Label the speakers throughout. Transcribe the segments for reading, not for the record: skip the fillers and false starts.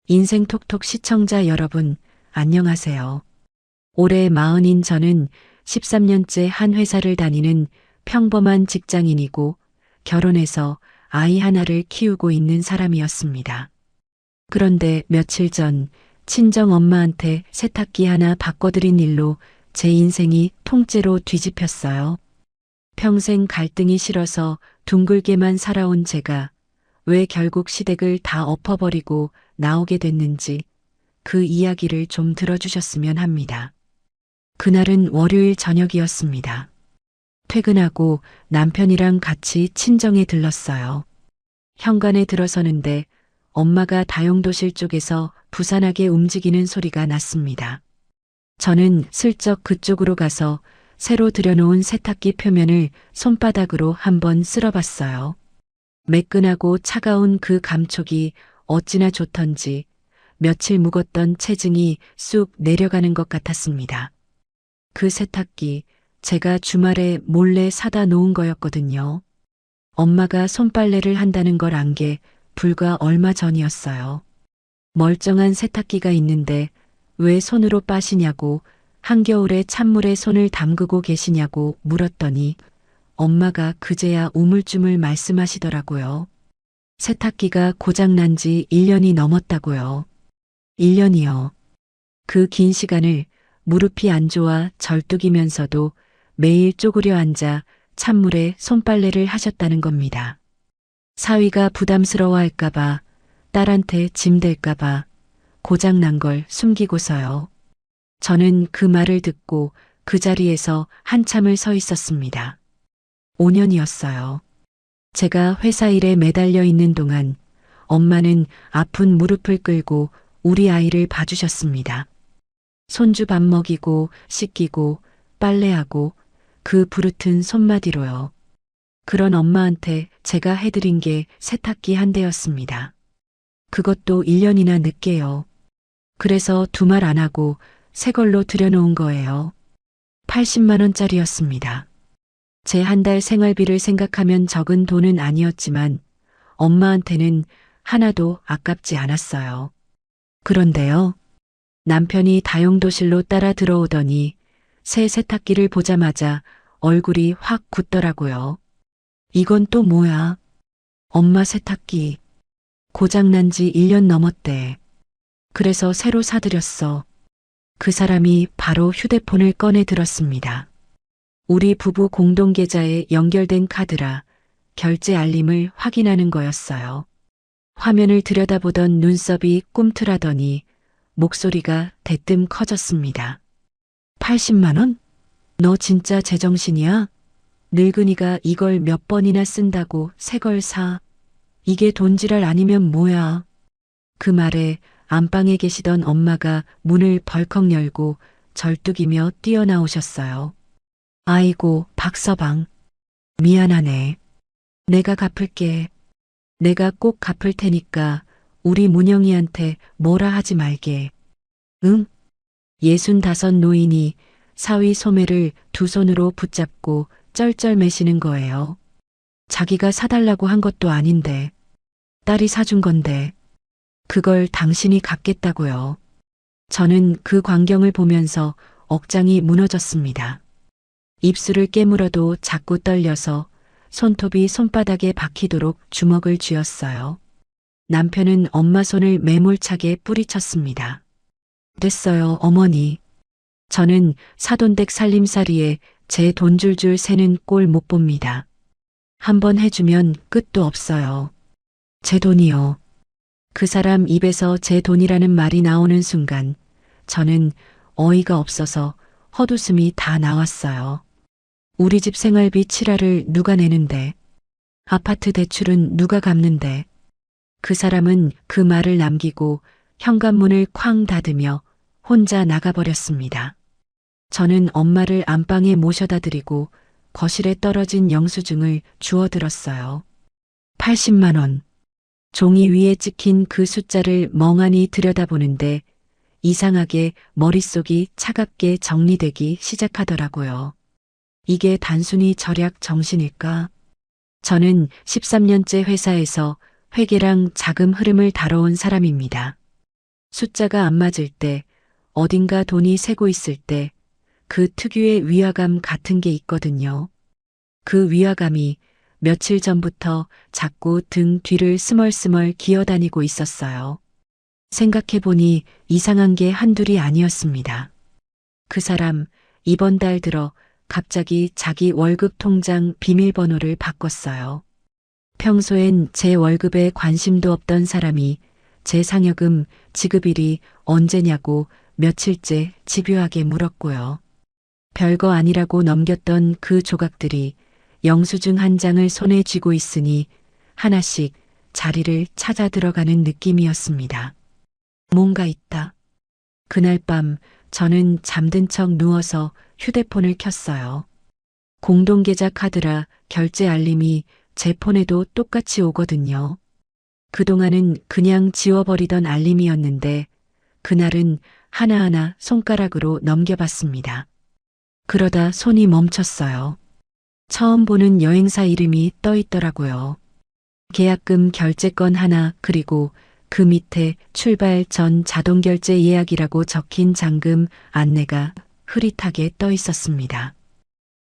Speaker 1: 인생톡톡 시청자 여러분, 안녕하세요. 올해 40인 저는 13년째 한 회사를 다니는 평범한 직장인이고 결혼해서 아이 하나를 키우고 있는 사람이었습니다. 그런데 며칠 전 친정 엄마한테 세탁기 하나 바꿔드린 일로 제 인생이 통째로 뒤집혔어요. 평생 갈등이 싫어서 둥글게만 살아온 제가 왜 결국 시댁을 다 엎어버리고 나오게 됐는지 그 이야기를 좀 들어주셨으면 합니다. 그날은 월요일 저녁이었습니다. 퇴근하고 남편이랑 같이 친정에 들렀어요. 현관에 들어서는데 엄마가 다용도실 쪽에서 부산하게 움직이는 소리가 났습니다. 저는 슬쩍 그쪽으로 가서 새로 들여놓은 세탁기 표면을 손바닥으로 한번 쓸어봤어요. 매끈하고 차가운 그 감촉이 어찌나 좋던지 며칠 묵었던 체증이 쑥 내려가는 것 같았습니다. 그 세탁기 제가 주말에 몰래 사다 놓은 거였거든요. 엄마가 손빨래를 한다는 걸 안 게 불과 얼마 전이었어요. 멀쩡한 세탁기가 있는데 왜 손으로 빠시냐고 한겨울에 찬물에 손을 담그고 계시냐고 물었더니 엄마가 그제야 우물쭈물 말씀하시더라고요. 세탁기가 고장난 지 1년이 넘었다고요. 1년이요. 그 긴 시간을 무릎이 안 좋아 절뚝이면서도 매일 쪼그려 앉아 찬물에 손빨래를 하셨다는 겁니다. 사위가 부담스러워할까봐, 딸한테 짐 될까봐 고장난 걸 숨기고서요. 저는 그 말을 듣고 그 자리에서 한참을 서 있었습니다. 5년이었어요. 제가 회사 일에 매달려 있는 동안 엄마는 아픈 무릎을 끌고 우리 아이를 봐주셨습니다. 손주 밥 먹이고 씻기고 빨래하고 그 부르튼 손마디로요. 그런 엄마한테 제가 해드린 게 세탁기 한 대였습니다. 그것도 1년이나 늦게요. 그래서 두 말 안 하고 새 걸로 들여놓은 거예요. 80만 원짜리였습니다. 제 한 달 생활비를 생각하면 적은 돈은 아니었지만 엄마한테는 하나도 아깝지 않았어요. 그런데요. 남편이 다용도실로 따라 들어오더니 새 세탁기를 보자마자 얼굴이 확 굳더라고요. 이건 또 뭐야? 엄마 세탁기. 고장난 지 1년 넘었대. 그래서 새로 사드렸어. 그 사람이 바로 휴대폰을 꺼내 들었습니다. 우리 부부 공동계좌에 연결된 카드라 결제 알림을 확인하는 거였어요. 화면을 들여다보던 눈썹이 꿈틀하더니 목소리가 대뜸 커졌습니다. 80만 원? 너 진짜 제정신이야? 늙은이가 이걸 몇 번이나 쓴다고 새 걸 사. 이게 돈지랄 아니면 뭐야. 그 말에 안방에 계시던 엄마가 문을 벌컥 열고 절뚝이며 뛰어나오셨어요. 아이고, 박서방. 미안하네. 내가 갚을게. 내가 꼭 갚을 테니까 우리 문영이한테 뭐라 하지 말게. 응? 65 노인이 사위 소매를 두 손으로 붙잡고 쩔쩔매시는 거예요. 자기가 사달라고 한 것도 아닌데, 딸이 사준 건데, 그걸 당신이 갚겠다고요. 저는 그 광경을 보면서 억장이 무너졌습니다. 입술을 깨물어도 자꾸 떨려서 손톱이 손바닥에 박히도록 주먹을 쥐었어요. 남편은 엄마 손을 매몰차게 뿌리쳤습니다. 됐어요, 어머니. 저는 사돈댁 살림살이에 제 돈 줄줄 새는 꼴 못 봅니다. 한번 해주면 끝도 없어요. 제 돈이요. 그 사람 입에서 제 돈이라는 말이 나오는 순간 저는 어이가 없어서 헛웃음이 다 나왔어요. 우리 집 생활비 7할을 누가 내는데, 아파트 대출은 누가 갚는데. 그 사람은 그 말을 남기고 현관문을 쾅 닫으며 혼자 나가버렸습니다. 저는 엄마를 안방에 모셔다 드리고 거실에 떨어진 영수증을 주워들었어요. 80만 원. 종이 위에 찍힌 그 숫자를 멍하니 들여다보는데 이상하게 머릿속이 차갑게 정리되기 시작하더라고요. 이게 단순히 절약 정신일까? 저는 13년째 회사에서 회계랑 자금 흐름을 다뤄온 사람입니다. 숫자가 안 맞을 때, 어딘가 돈이 새고 있을 때, 그 특유의 위화감 같은 게 있거든요. 그 위화감이 며칠 전부터 자꾸 등 뒤를 스멀스멀 기어다니고 있었어요. 생각해보니 이상한 게 한둘이 아니었습니다. 그 사람 이번 달 들어 갑자기 자기 월급 통장 비밀번호를 바꿨어요. 평소엔 제 월급에 관심도 없던 사람이 제 상여금 지급일이 언제냐고 며칠째 집요하게 물었고요. 별거 아니라고 넘겼던 그 조각들이 영수증 한 장을 손에 쥐고 있으니 하나씩 자리를 찾아 들어가는 느낌이었습니다. 뭔가 있다. 그날 밤 저는 잠든 척 누워서 휴대폰을 켰어요. 공동계좌 카드라 결제 알림이 제 폰에도 똑같이 오거든요. 그동안은 그냥 지워버리던 알림이었는데 그날은 하나하나 손가락으로 넘겨봤습니다. 그러다 손이 멈췄어요. 처음 보는 여행사 이름이 떠 있더라고요. 계약금 결제건 하나 그리고 그 밑에 출발 전 자동결제 예약이라고 적힌 잠금 안내가 흐릿하게 떠 있었습니다.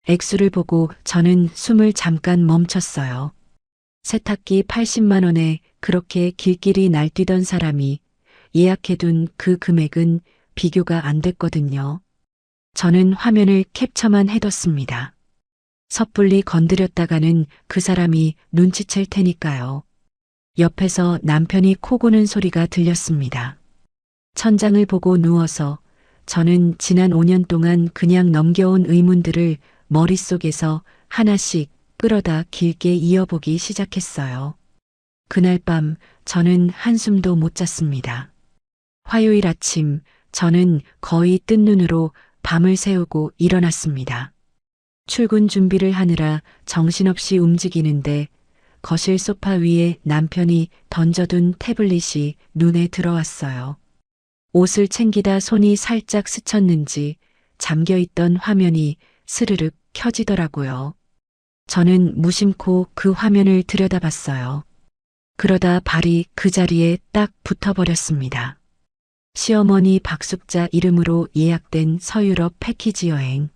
Speaker 1: 액수를 보고 저는 숨을 잠깐 멈췄어요. 세탁기 80만 원에 그렇게 길길이 날뛰던 사람이 예약해둔 그 금액은 비교가 안 됐거든요. 저는 화면을 캡처만 해뒀습니다. 섣불리 건드렸다가는 그 사람이 눈치챌 테니까요. 옆에서 남편이 코 고는 소리가 들렸습니다. 천장을 보고 누워서 저는 지난 5년 동안 그냥 넘겨온 의문들을 머릿속에서 하나씩 끌어다 길게 이어보기 시작했어요. 그날 밤 저는 한숨도 못 잤습니다. 화요일 아침 저는 거의 뜬 눈으로 밤을 새우고 일어났습니다. 출근 준비를 하느라 정신없이 움직이는데 거실 소파 위에 남편이 던져둔 태블릿이 눈에 들어왔어요. 옷을 챙기다 손이 살짝 스쳤는지 잠겨있던 화면이 스르륵 켜지더라고요. 저는 무심코 그 화면을 들여다봤어요. 그러다 발이 그 자리에 딱 붙어버렸습니다. 시어머니 박숙자 이름으로 예약된 서유럽 패키지 여행.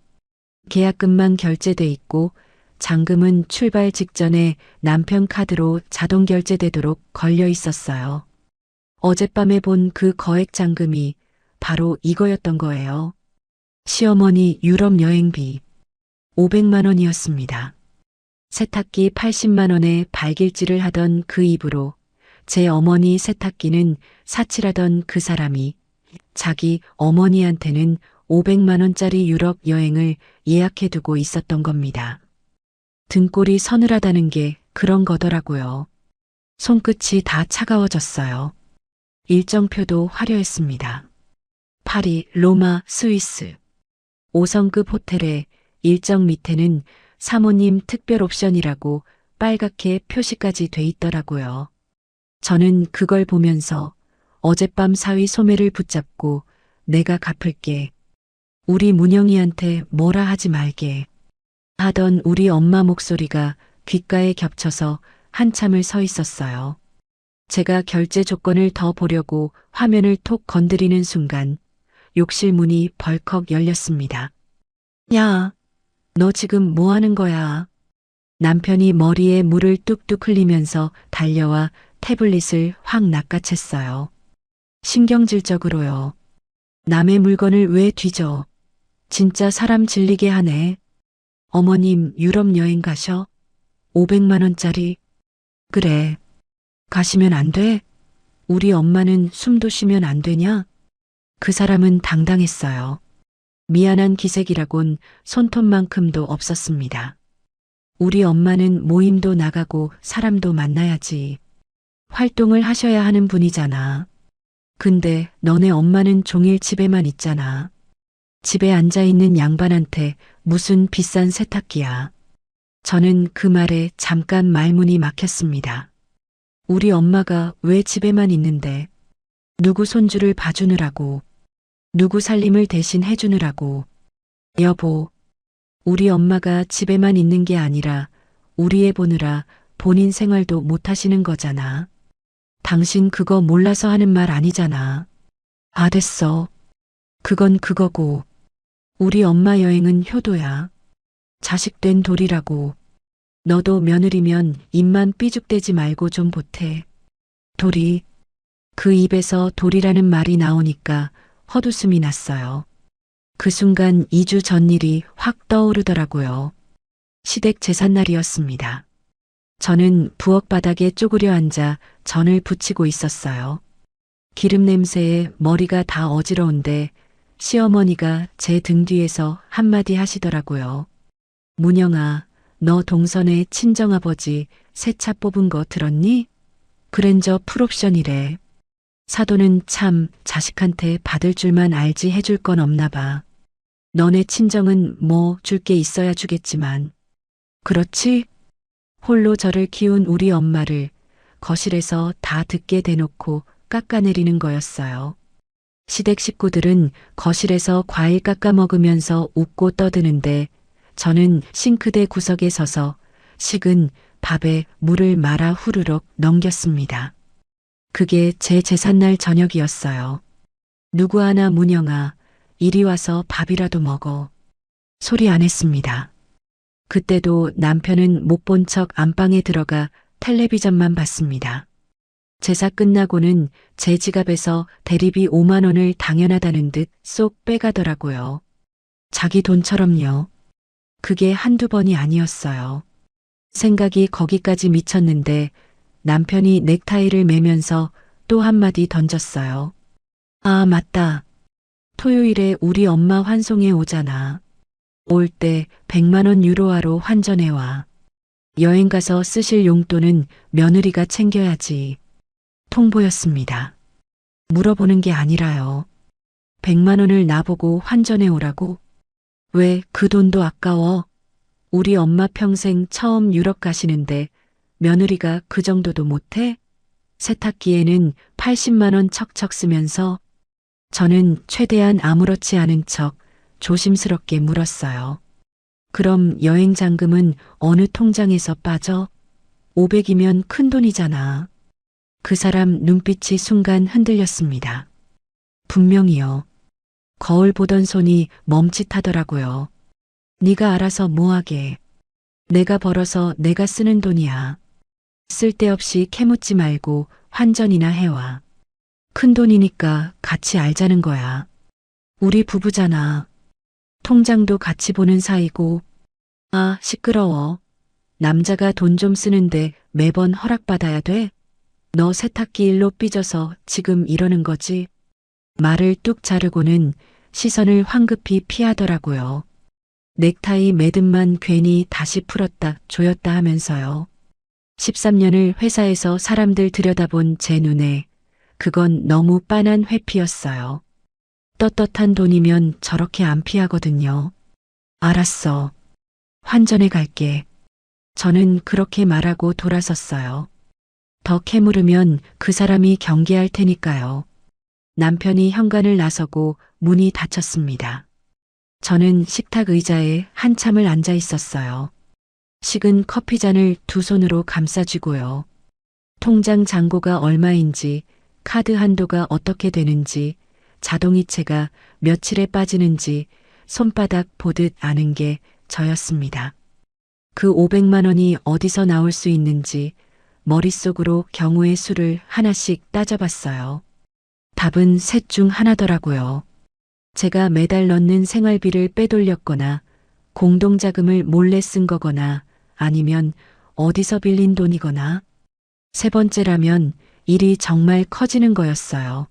Speaker 1: 계약금만 결제돼 있고 잔금은 출발 직전에 남편 카드로 자동 결제되도록 걸려 있었어요. 어젯밤에 본 그 거액 잔금이 바로 이거였던 거예요. 시어머니 유럽 여행비 500만 원이었습니다. 세탁기 80만 원에 발길질을 하던 그 입으로 제 어머니 세탁기는 사치라던 그 사람이 자기 어머니한테는 500만 원짜리 유럽 여행을 예약해두고 있었던 겁니다. 등골이 서늘하다는 게 그런 거더라고요. 손끝이 다 차가워졌어요. 일정표도 화려했습니다. 파리, 로마, 스위스. 5성급 호텔에 일정 밑에는 사모님 특별 옵션이라고 빨갛게 표시까지 돼 있더라고요. 저는 그걸 보면서 어젯밤 사위 소매를 붙잡고 내가 갚을게. 우리 문영이한테 뭐라 하지 말게. 하던 우리 엄마 목소리가 귓가에 겹쳐서 한참을 서 있었어요. 제가 결제 조건을 더 보려고 화면을 톡 건드리는 순간 욕실 문이 벌컥 열렸습니다. 야, 너 지금 뭐 하는 거야? 남편이 머리에 물을 뚝뚝 흘리면서 달려와 태블릿을 확 낚아챘어요. 신경질적으로요. 남의 물건을 왜 뒤져? 진짜 사람 질리게 하네. 어머님 유럽 여행 가셔? 500만 원짜리. 그래. 가시면 안 돼? 우리 엄마는 숨도 쉬면 안 되냐? 그 사람은 당당했어요. 미안한 기색이라곤 손톱만큼도 없었습니다. 우리 엄마는 모임도 나가고 사람도 만나야지. 활동을 하셔야 하는 분이잖아. 근데 너네 엄마는 종일 집에만 있잖아. 집에 앉아있는 양반한테 무슨 비싼 세탁기야. 저는 그 말에 잠깐 말문이 막혔습니다. 우리 엄마가 왜 집에만 있는데? 누구 손주를 봐주느라고. 누구 살림을 대신 해주느라고. 여보, 우리 엄마가 집에만 있는 게 아니라 우리 애 보느라 본인 생활도 못 하시는 거잖아. 당신 그거 몰라서 하는 말 아니잖아. 됐어. 그건 그거고. 우리 엄마 여행은 효도야. 자식된 돌이라고. 너도 며느리면 입만 삐죽대지 말고 좀 보태. 돌이. 그 입에서 돌이라는 말이 나오니까 헛웃음이 났어요. 그 순간 2주 전 일이 확 떠오르더라고요. 시댁 제삿날이었습니다. 저는 부엌 바닥에 쪼그려 앉아 전을 부치고 있었어요. 기름 냄새에 머리가 다 어지러운데 시어머니가 제 등 뒤에서 한마디 하시더라고요. 문영아, 너 동선에 친정아버지 새 차 뽑은 거 들었니? 그랜저 풀옵션이래. 사돈은 참 자식한테 받을 줄만 알지 해줄 건 없나 봐. 너네 친정은 뭐 줄 게 있어야 주겠지만. 그렇지? 홀로 저를 키운 우리 엄마를 거실에서 다 듣게 대놓고 깎아내리는 거였어요. 시댁 식구들은 거실에서 과일 깎아 먹으면서 웃고 떠드는데 저는 싱크대 구석에 서서 식은 밥에 물을 말아 후루룩 넘겼습니다. 그게 제 제삿날 저녁이었어요. 누구 하나 문영아, 이리 와서 밥이라도 먹어. 소리 안 했습니다. 그때도 남편은 못 본 척 안방에 들어가 텔레비전만 봤습니다. 제사 끝나고는 제 지갑에서 대리비 5만 원을 당연하다는 듯 쏙 빼가더라고요. 자기 돈처럼요. 그게 한두 번이 아니었어요. 생각이 거기까지 미쳤는데 남편이 넥타이를 매면서 또 한마디 던졌어요. 아, 맞다. 토요일에 우리 엄마 환송에 오잖아. 올 때 100만 원 유로화로 환전해 와. 여행 가서 쓰실 용돈은 며느리가 챙겨야지. 통보였습니다. 물어보는 게 아니라요. 100만 원을 나보고 환전해 오라고? 왜 그 돈도 아까워? 우리 엄마 평생 처음 유럽 가시는데 며느리가 그 정도도 못해? 세탁기에는 80만 원 척척 쓰면서 저는 최대한 아무렇지 않은 척 조심스럽게 물었어요. 그럼 여행 잔금은 어느 통장에서 빠져? 500이면 큰 돈이잖아. 그 사람 눈빛이 순간 흔들렸습니다. 분명히요. 거울 보던 손이 멈칫하더라고요. 네가 알아서 뭐하게. 내가 벌어서 내가 쓰는 돈이야. 쓸데없이 캐묻지 말고 환전이나 해와. 큰 돈이니까 같이 알자는 거야. 우리 부부잖아. 통장도 같이 보는 사이고. 아, 시끄러워. 남자가 돈 좀 쓰는데 매번 허락받아야 돼? 너 세탁기 일로 삐져서 지금 이러는 거지? 말을 뚝 자르고는 시선을 황급히 피하더라고요. 넥타이 매듭만 괜히 다시 풀었다 조였다 하면서요. 13년을 회사에서 사람들 들여다본 제 눈에 그건 너무 빤한 회피였어요. 떳떳한 돈이면 저렇게 안 피하거든요. 알았어. 환전해 갈게. 저는 그렇게 말하고 돌아섰어요. 더 캐물으면 그 사람이 경계할 테니까요. 남편이 현관을 나서고 문이 닫혔습니다. 저는 식탁 의자에 한참을 앉아 있었어요. 식은 커피잔을 두 손으로 감싸쥐고요. 통장 잔고가 얼마인지, 카드 한도가 어떻게 되는지, 자동이체가 며칠에 빠지는지 손바닥 보듯 아는 게 저였습니다. 그 500만 원이 어디서 나올 수 있는지 머릿속으로 경우의 수를 하나씩 따져봤어요. 답은 셋 중 하나더라고요. 제가 매달 넣는 생활비를 빼돌렸거나 공동자금을 몰래 쓴 거거나 아니면 어디서 빌린 돈이거나 세 번째라면 일이 정말 커지는 거였어요.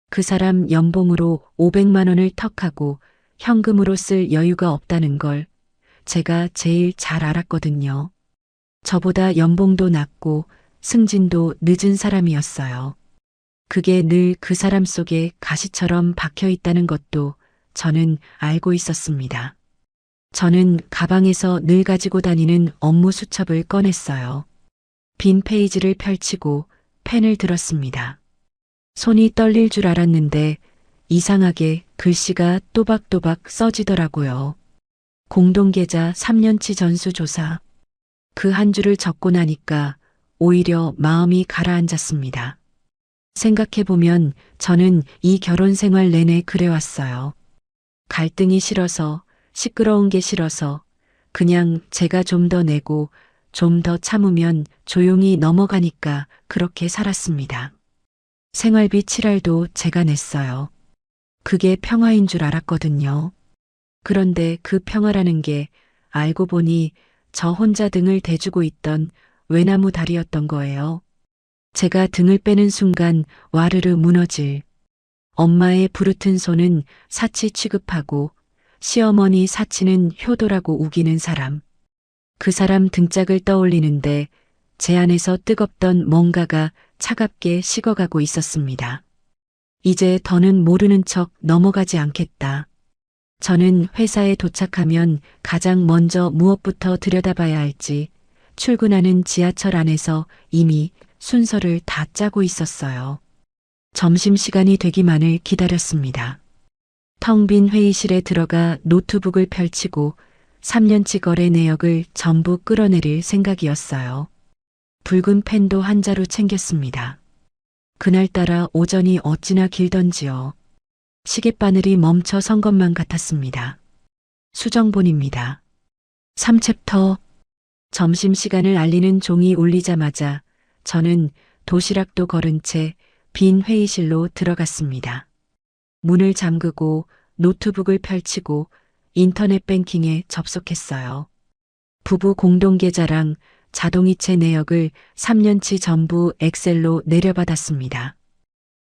Speaker 1: 그 사람 연봉으로 500만 원을 턱하고 현금으로 쓸 여유가 없다는 걸 제가 제일 잘 알았거든요. 저보다 연봉도 낮고 승진도 늦은 사람이었어요. 그게 늘 그 사람 속에 가시처럼 박혀 있다는 것도 저는 알고 있었습니다. 저는 가방에서 늘 가지고 다니는 업무 수첩을 꺼냈어요. 빈 페이지를 펼치고 펜을 들었습니다. 손이 떨릴 줄 알았는데 이상하게 글씨가 또박또박 써지더라고요. 공동계좌 3년치 전수조사. 그 한 줄을 적고 나니까 오히려 마음이 가라앉았습니다. 생각해보면 저는 이 결혼 생활 내내 그래왔어요. 갈등이 싫어서, 시끄러운 게 싫어서, 그냥 제가 좀 더 내고 좀 더 참으면 조용히 넘어가니까 그렇게 살았습니다. 생활비 7알도 제가 냈어요. 그게 평화인 줄 알았거든요. 그런데 그 평화라는 게 알고 보니 저 혼자 등을 대주고 있던 외나무 다리였던 거예요. 제가 등을 빼는 순간 와르르 무너질. 엄마의 부르튼 손은 사치 취급하고 시어머니 사치는 효도라고 우기는 사람. 그 사람 등짝을 떠올리는데 제 안에서 뜨겁던 뭔가가 차갑게 식어가고 있었습니다. 이제 더는 모르는 척 넘어가지 않겠다. 저는 회사에 도착하면 가장 먼저 무엇부터 들여다봐야 할지 출근하는 지하철 안에서 이미 순서를 다 짜고 있었어요. 점심시간이 되기만을 기다렸습니다. 텅 빈 회의실에 들어가 노트북을 펼치고 3년치 거래 내역을 전부 끌어내릴 생각이었어요. 붉은 펜도 한 자루 챙겼습니다. 그날따라 오전이 어찌나 길던지요. 시계바늘이 멈춰 선 것만 같았습니다. 수정본입니다. 3챕터. 점심시간을 알리는 종이 울리자마자 저는 도시락도 걸은 채 빈 회의실로 들어갔습니다. 문을 잠그고 노트북을 펼치고 인터넷 뱅킹에 접속했어요. 부부 공동계좌랑 자동이체 내역을 3년치 전부 엑셀로 내려받았습니다.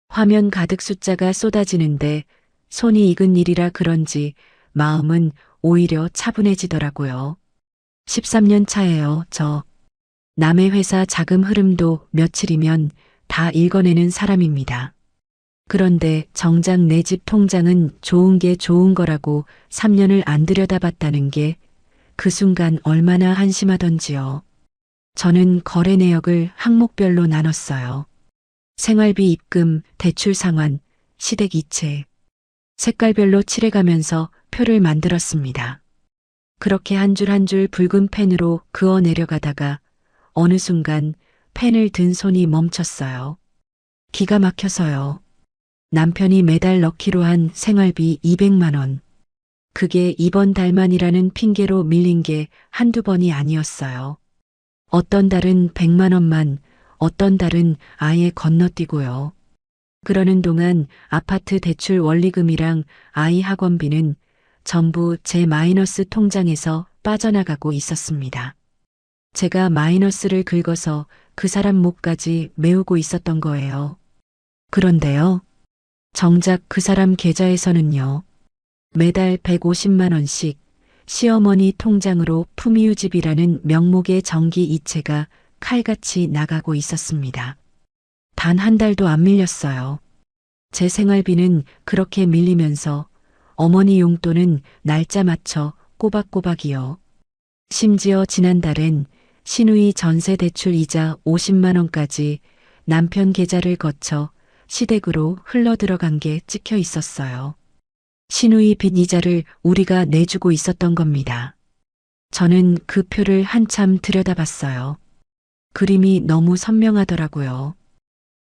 Speaker 1: 화면 가득 숫자가 쏟아지는데 손이 익은 일이라 그런지 마음은 오히려 차분해지더라고요. 13년 차예요, 저. 남의 회사 자금 흐름도 며칠이면 다 읽어내는 사람입니다. 그런데 정작 내 집 통장은 좋은 게 좋은 거라고 3년을 안 들여다봤다는 게 그 순간 얼마나 한심하던지요. 저는 거래 내역을 항목별로 나눴어요. 생활비 입금, 대출 상환, 시댁 이체. 색깔별로 칠해가면서 표를 만들었습니다. 그렇게 한 줄 한 줄 붉은 펜으로 그어 내려가다가 어느 순간 펜을 든 손이 멈췄어요. 기가 막혀서요. 남편이 매달 넣기로 한 생활비 200만 원. 그게 이번 달만이라는 핑계로 밀린 게 한두 번이 아니었어요. 어떤 달은 100만 원만, 어떤 달은 아예 건너뛰고요. 그러는 동안 아파트 대출 원리금이랑 아이 학원비는 전부 제 마이너스 통장에서 빠져나가고 있었습니다. 제가 마이너스를 긁어서 그 사람 목까지 메우고 있었던 거예요. 그런데요. 정작 그 사람 계좌에서는요. 매달 150만 원씩 시어머니 통장으로 품위유지비라는 명목의 정기 이체가 칼같이 나가고 있었습니다. 단 한 달도 안 밀렸어요. 제 생활비는 그렇게 밀리면서 어머니 용돈은 날짜 맞춰 꼬박꼬박이요. 심지어 지난달엔 시누이 전세 대출 이자 50만 원까지 남편 계좌를 거쳐 시댁으로 흘러 들어간 게 찍혀 있었어요. 시누이 빚 이자를 우리가 내주고 있었던 겁니다. 저는 그 표를 한참 들여다봤어요. 그림이 너무 선명하더라고요.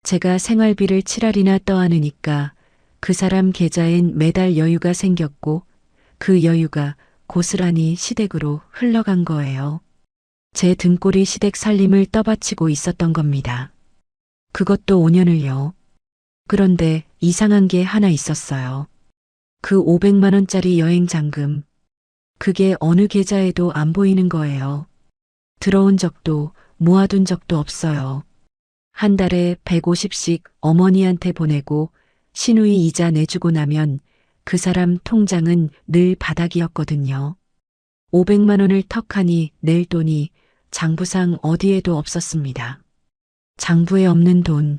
Speaker 1: 제가 생활비를 7알이나 떠안으니까 그 사람 계좌엔 매달 여유가 생겼고 그 여유가 고스란히 시댁으로 흘러간 거예요. 제 등골이 시댁 살림을 떠받치고 있었던 겁니다. 그것도 5년을요. 그런데 이상한 게 하나 있었어요. 그 500만 원짜리 여행 잔금. 그게 어느 계좌에도 안 보이는 거예요. 들어온 적도 모아둔 적도 없어요. 한 달에 150씩 어머니한테 보내고 시누이 이자 내주고 나면 그 사람 통장은 늘 바닥이었거든요. 500만 원을 턱하니 낼 돈이 장부상 어디에도 없었습니다. 장부에 없는 돈.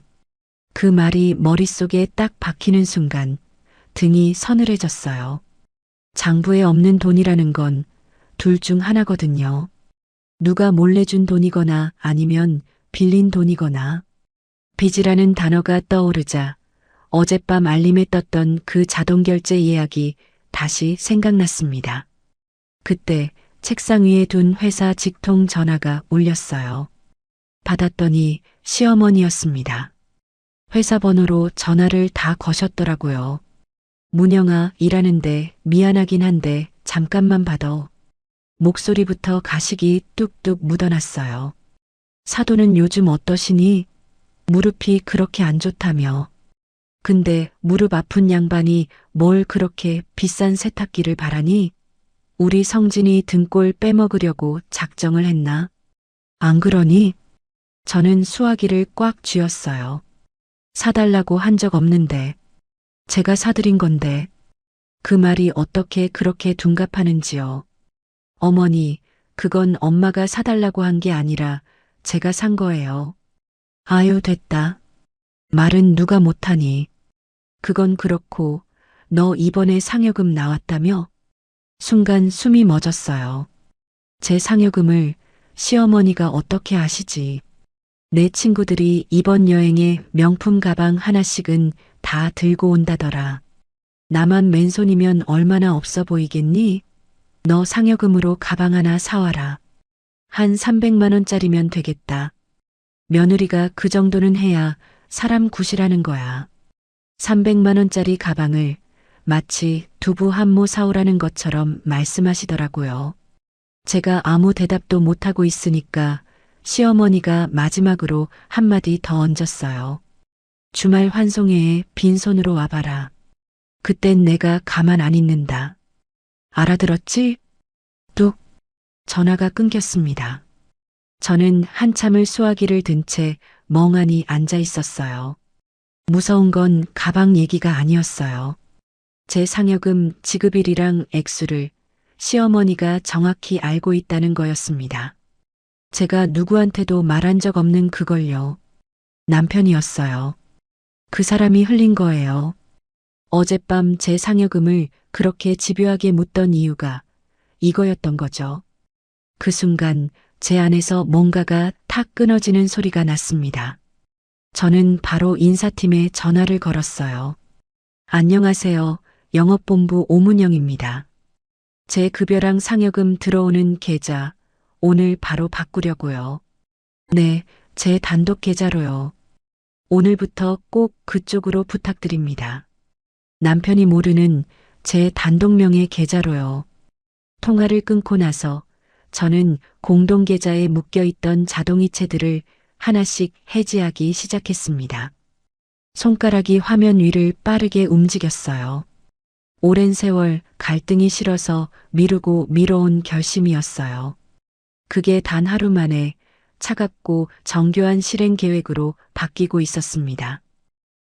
Speaker 1: 그 말이 머릿속에 딱 박히는 순간 등이 서늘해졌어요. 장부에 없는 돈이라는 건 둘 중 하나거든요. 누가 몰래 준 돈이거나 아니면 빌린 돈이거나. 빚이라는 단어가 떠오르자 어젯밤 알림에 떴던 그 자동결제 예약이 다시 생각났습니다. 그때 책상 위에 둔 회사 직통 전화가 울렸어요. 받았더니 시어머니였습니다. 회사 번호로 전화를 다 거셨더라고요. 문영아, 일하는데 미안하긴 한데 잠깐만 받아. 목소리부터 가식이 뚝뚝 묻어났어요. 사돈은 요즘 어떠시니? 무릎이 그렇게 안 좋다며. 근데 무릎 아픈 양반이 뭘 그렇게 비싼 세탁기를 바라니? 우리 성진이 등골 빼먹으려고 작정을 했나? 안 그러니? 저는 수화기를 꽉 쥐었어요. 사달라고 한 적 없는데. 제가 사드린 건데. 그 말이 어떻게 그렇게 둔갑하는지요. 어머니, 그건 엄마가 사달라고 한 게 아니라 제가 산 거예요. 아유, 됐다. 말은 누가 못하니. 그건 그렇고, 너 이번에 상여금 나왔다며? 순간 숨이 멎었어요. 제 상여금을 시어머니가 어떻게 아시지? 내 친구들이 이번 여행에 명품 가방 하나씩은 다 들고 온다더라. 나만 맨손이면 얼마나 없어 보이겠니? 너 상여금으로 가방 하나 사와라. 한 300만 원짜리면 되겠다. 며느리가 그 정도는 해야 사람 구실하는 거야. 300만 원짜리 가방을 마치 두부 한 모 사오라는 것처럼 말씀하시더라고요. 제가 아무 대답도 못하고 있으니까 시어머니가 마지막으로 한마디 더 얹었어요. 주말 환송회에 빈손으로 와봐라. 그땐 내가 가만 안 있는다. 알아들었지? 뚝. 전화가 끊겼습니다. 저는 한참을 수화기를 든 채 멍하니 앉아 있었어요. 무서운 건 가방 얘기가 아니었어요. 제 상여금 지급일이랑 액수를 시어머니가 정확히 알고 있다는 거였습니다. 제가 누구한테도 말한 적 없는 그걸요. 남편이었어요. 그 사람이 흘린 거예요. 어젯밤 제 상여금을 그렇게 집요하게 묻던 이유가 이거였던 거죠. 그 순간 제 안에서 뭔가가 탁 끊어지는 소리가 났습니다. 저는 바로 인사팀에 전화를 걸었어요. 안녕하세요. 영업본부 오문영입니다. 제 급여랑 상여금 들어오는 계좌 오늘 바로 바꾸려고요. 네, 제 단독 계좌로요. 오늘부터 꼭 그쪽으로 부탁드립니다. 남편이 모르는 제 단독명의 계좌로요. 통화를 끊고 나서 저는 공동계좌에 묶여있던 자동이체들을 하나씩 해지하기 시작했습니다. 손가락이 화면 위를 빠르게 움직였어요. 오랜 세월 갈등이 싫어서 미루고 미뤄온 결심이었어요. 그게 단 하루 만에 차갑고 정교한 실행 계획으로 바뀌고 있었습니다.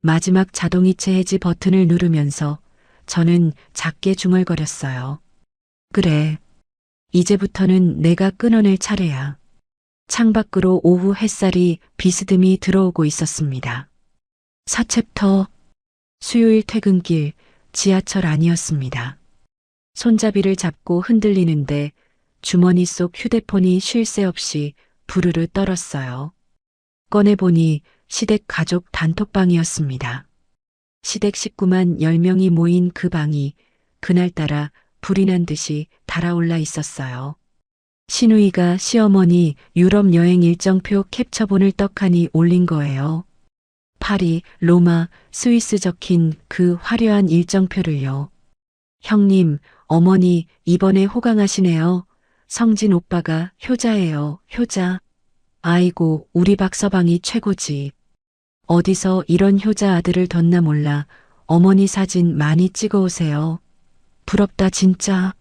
Speaker 1: 마지막 자동이체 해지 버튼을 누르면서 저는 작게 중얼거렸어요. 그래. 이제부터는 내가 끊어낼 차례야. 창밖으로 오후 햇살이 비스듬히 들어오고 있었습니다. 4챕터 수요일 퇴근길 지하철 안이었습니다. 손잡이를 잡고 흔들리는데 주머니 속 휴대폰이 쉴 새 없이 부르르 떨었어요. 꺼내보니 시댁 가족 단톡방이었습니다. 시댁 식구만 10명이 모인 그 방이 그날따라 불이 난 듯이 달아올라 있었어요. 신우이가 시어머니 유럽 여행 일정표 캡처본을 떡하니 올린 거예요. 파리, 로마, 스위스 적힌 그 화려한 일정표를요. 형님, 어머니 이번에 호강하시네요. 성진 오빠가 효자예요, 효자. 아이고, 우리 박서방이 최고지. 어디서 이런 효자 아들을 뒀나 몰라. 어머니 사진 많이 찍어오세요. 부럽다 진짜.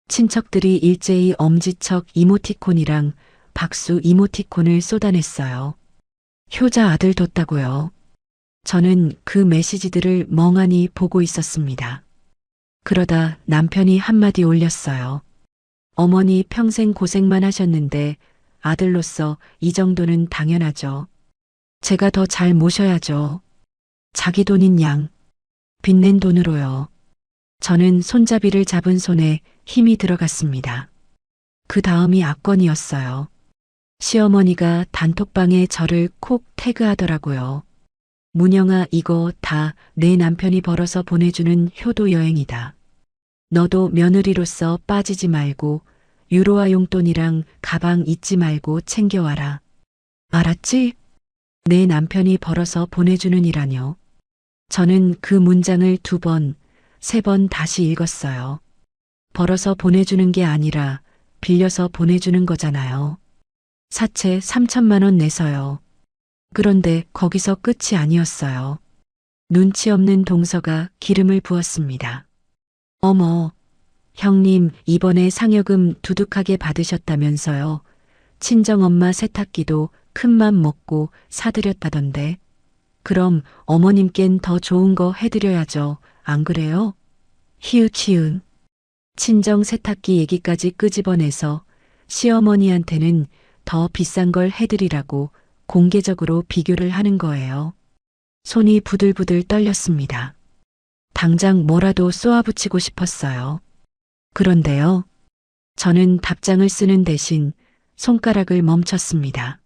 Speaker 1: 친척들이 일제히 엄지척 이모티콘이랑 박수 이모티콘을 쏟아냈어요. 효자 아들 뒀다고요. 저는 그 메시지들을 멍하니 보고 있었습니다. 그러다 남편이 한마디 올렸어요. 어머니 평생 고생만 하셨는데 아들로서 이 정도는 당연하죠. 제가 더 잘 모셔야죠. 자기 돈인 양. 빚낸 돈으로요. 저는 손잡이를 잡은 손에 힘이 들어갔습니다. 그 다음이 압권이었어요. 시어머니가 단톡방에 저를 콕 태그하더라고요. 문영아, 이거 다 내 남편이 벌어서 보내주는 효도 여행이다. 너도 며느리로서 빠지지 말고 유로화 용돈이랑 가방 잊지 말고 챙겨와라. 알았지? 내 남편이 벌어서 보내주는 이라뇨. 저는 그 문장을 2번, 3번 다시 읽었어요. 벌어서 보내주는 게 아니라 빌려서 보내주는 거잖아요. 사채 3천만 원 내서요. 그런데 거기서 끝이 아니었어요. 눈치 없는 동서가 기름을 부었습니다. 어머, 형님 이번에 상여금 두둑하게 받으셨다면서요. 친정엄마 세탁기도 큰맘 먹고 사드렸다던데. 그럼 어머님껜 더 좋은 거 해드려야죠. 안 그래요? 히읗히읗. 친정 세탁기 얘기까지 끄집어내서 시어머니한테는 더 비싼 걸 해드리라고 공개적으로 비교를 하는 거예요. 손이 부들부들 떨렸습니다. 당장 뭐라도 쏘아붙이고 싶었어요. 그런데요. 저는 답장을 쓰는 대신 손가락을 멈췄습니다.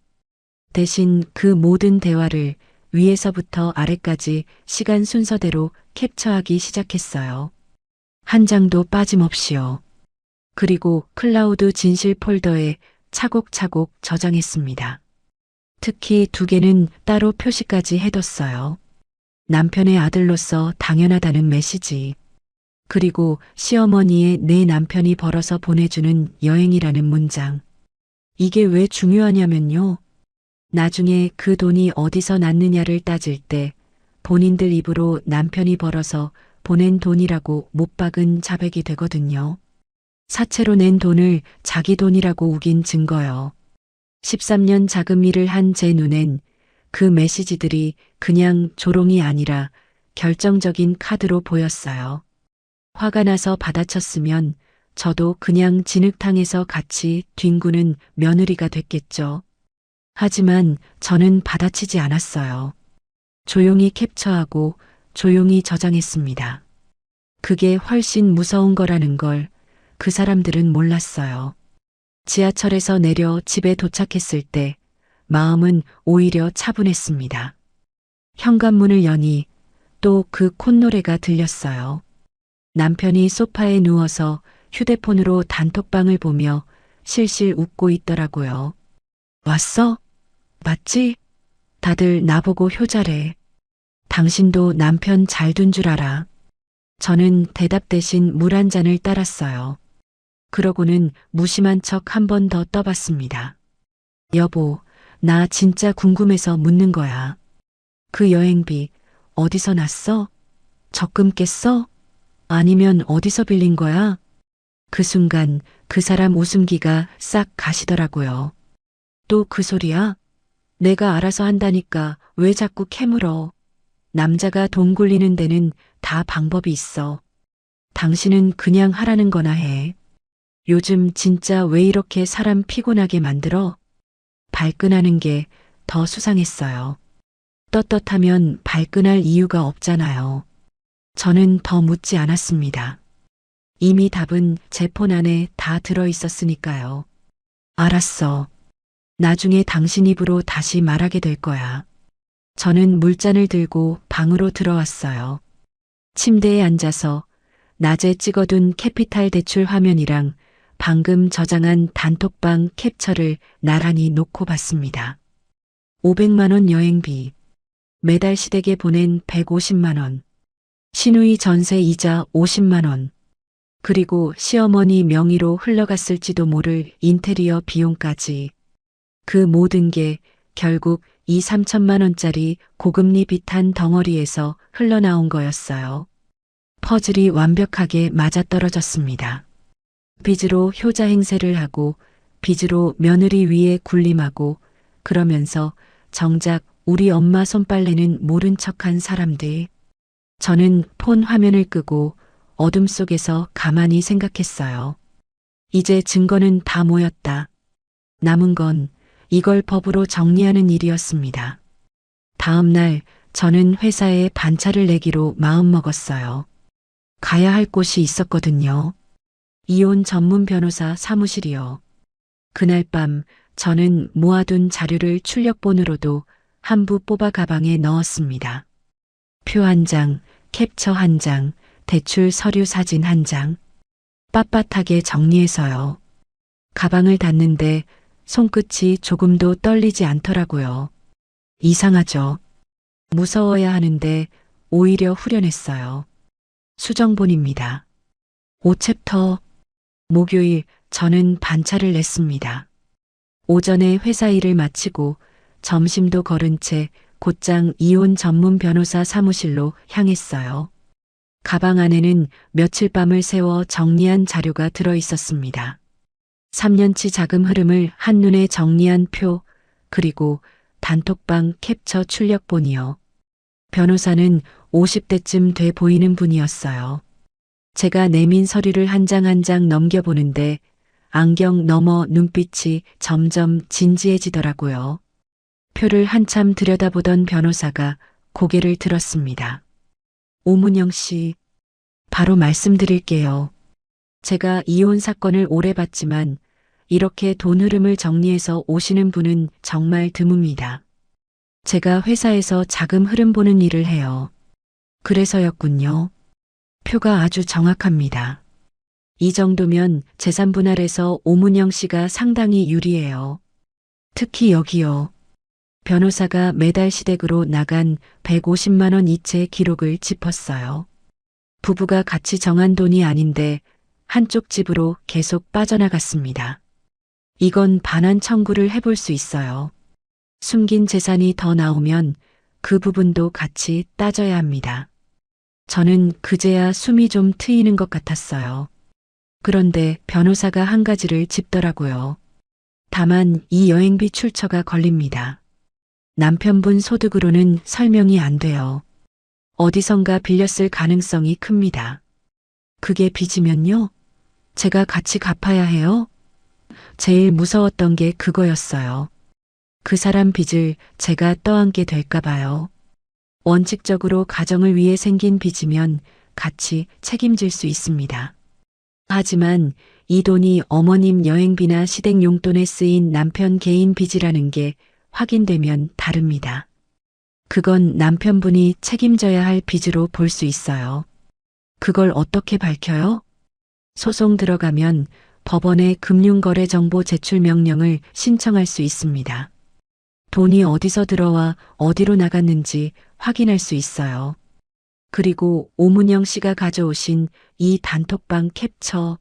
Speaker 1: 대신 그 모든 대화를 위에서부터 아래까지 시간 순서대로 캡처하기 시작했어요. 한 장도 빠짐없이요. 그리고 클라우드 진실 폴더에 차곡차곡 저장했습니다. 특히 2개는 따로 표시까지 해뒀어요. 남편의 아들로서 당연하다는 메시지. 그리고 시어머니의 내 남편이 벌어서 보내주는 여행이라는 문장. 이게 왜 중요하냐면요. 나중에 그 돈이 어디서 났느냐를 따질 때 본인들 입으로 남편이 벌어서 보낸 돈이라고 못 박은 자백이 되거든요. 사채로 낸 돈을 자기 돈이라고 우긴 증거요. 13년 자금 일을 한 제 눈엔 그 메시지들이 그냥 조롱이 아니라 결정적인 카드로 보였어요. 화가 나서 받아쳤으면 저도 그냥 진흙탕에서 같이 뒹구는 며느리가 됐겠죠. 하지만 저는 받아치지 않았어요. 조용히 캡처하고 조용히 저장했습니다. 그게 훨씬 무서운 거라는 걸 그 사람들은 몰랐어요. 지하철에서 내려 집에 도착했을 때 마음은 오히려 차분했습니다. 현관문을 여니 또 그 콧노래가 들렸어요. 남편이 소파에 누워서 휴대폰으로 단톡방을 보며 실실 웃고 있더라고요. 왔어? 맞지? 다들 나보고 효자래. 당신도 남편 잘 둔 줄 알아. 저는 대답 대신 물 한 잔을 따랐어요. 그러고는 무심한 척 한 번 더 떠봤습니다. 여보, 나 진짜 궁금해서 묻는 거야. 그 여행비 어디서 났어? 적금 깼어? 아니면 어디서 빌린 거야? 그 순간 그 사람 웃음기가 싹 가시더라고요. 또 그 소리야? 내가 알아서 한다니까 왜 자꾸 캐물어. 남자가 돈 굴리는 데는 다 방법이 있어. 당신은 그냥 하라는 거나 해. 요즘 진짜 왜 이렇게 사람 피곤하게 만들어? 발끈하는 게 더 수상했어요. 떳떳하면 발끈할 이유가 없잖아요. 저는 더 묻지 않았습니다. 이미 답은 제 폰 안에 다 들어 있었으니까요. 알았어. 나중에 당신 입으로 다시 말하게 될 거야. 저는 물잔을 들고 방으로 들어왔어요. 침대에 앉아서 낮에 찍어둔 캐피탈 대출 화면이랑 방금 저장한 단톡방 캡처를 나란히 놓고 봤습니다. 500만 원 여행비, 매달 시댁에 보낸 150만 원, 시누이 전세 이자 50만 원, 그리고 시어머니 명의로 흘러갔을지도 모를 인테리어 비용까지. 그 모든 게 결국 2, 3천만 원짜리 고금리 빚한 덩어리에서 흘러나온 거였어요. 퍼즐이 완벽하게 맞아떨어졌습니다. 빚으로 효자 행세를 하고 빚으로 며느리 위에 군림하고 그러면서 정작 우리 엄마 손빨래는 모른 척한 사람들. 저는 폰 화면을 끄고 어둠 속에서 가만히 생각했어요. 이제 증거는 다 모였다. 남은 건 이걸 법으로 정리하는 일이었습니다. 다음 날 저는 회사에 반차를 내기로 마음먹었어요. 가야 할 곳이 있었거든요. 이혼 전문 변호사 사무실이요. 그날 밤 저는 모아둔 자료를 출력본으로도 한 부 뽑아 가방에 넣었습니다. 표 한 장, 캡처 한 장, 대출 서류 사진 한 장. 빳빳하게 정리해서요. 가방을 닫는데 손끝이 조금도 떨리지 않더라고요. 이상하죠. 무서워야 하는데 오히려 후련했어요. 수정본입니다. 5챕터. 목요일 저는 반차를 냈습니다. 오전에 회사 일을 마치고 점심도 거른 채 곧장 이혼 전문 변호사 사무실로 향했어요. 가방 안에는 며칠 밤을 새워 정리한 자료가 들어 있었습니다. 3년치 자금 흐름을 한눈에 정리한 표, 그리고 단톡방 캡처 출력본이요. 변호사는 50대쯤 돼 보이는 분이었어요. 제가 내민 서류를 한 장 한 장 넘겨보는데 안경 너머 눈빛이 점점 진지해지더라고요. 표를 한참 들여다보던 변호사가 고개를 들었습니다. 오문영 씨, 바로 말씀드릴게요. 제가 이혼 사건을 오래 봤지만 이렇게 돈 흐름을 정리해서 오시는 분은 정말 드뭅니다. 제가 회사에서 자금 흐름 보는 일을 해요. 그래서였군요. 표가 아주 정확합니다. 이 정도면 재산 분할에서 오문영 씨가 상당히 유리해요. 특히 여기요. 변호사가 매달 시댁으로 나간 150만 원 이체 기록을 짚었어요. 부부가 같이 정한 돈이 아닌데 한쪽 집으로 계속 빠져나갔습니다. 이건 반환 청구를 해볼 수 있어요. 숨긴 재산이 더 나오면 그 부분도 같이 따져야 합니다. 저는 그제야 숨이 좀 트이는 것 같았어요. 그런데 변호사가 한 가지를 짚더라고요. 다만 이 여행비 출처가 걸립니다. 남편분 소득으로는 설명이 안 돼요. 어디선가 빌렸을 가능성이 큽니다. 그게 빚이면요? 제가 같이 갚아야 해요? 제일 무서웠던 게 그거였어요. 그 사람 빚을 제가 떠안게 될까 봐요. 원칙적으로 가정을 위해 생긴 빚이면 같이 책임질 수 있습니다. 하지만 이 돈이 어머님 여행비나 시댁 용돈에 쓰인 남편 개인 빚이라는 게 확인되면 다릅니다. 그건 남편분이 책임져야 할 빚으로 볼 수 있어요. 그걸 어떻게 밝혀요? 소송 들어가면 법원에 금융거래정보 제출 명령을 신청할 수 있습니다. 돈이 어디서 들어와 어디로 나갔는지 확인할 수 있어요. 그리고 오문영 씨가 가져오신 이 단톡방 캡처.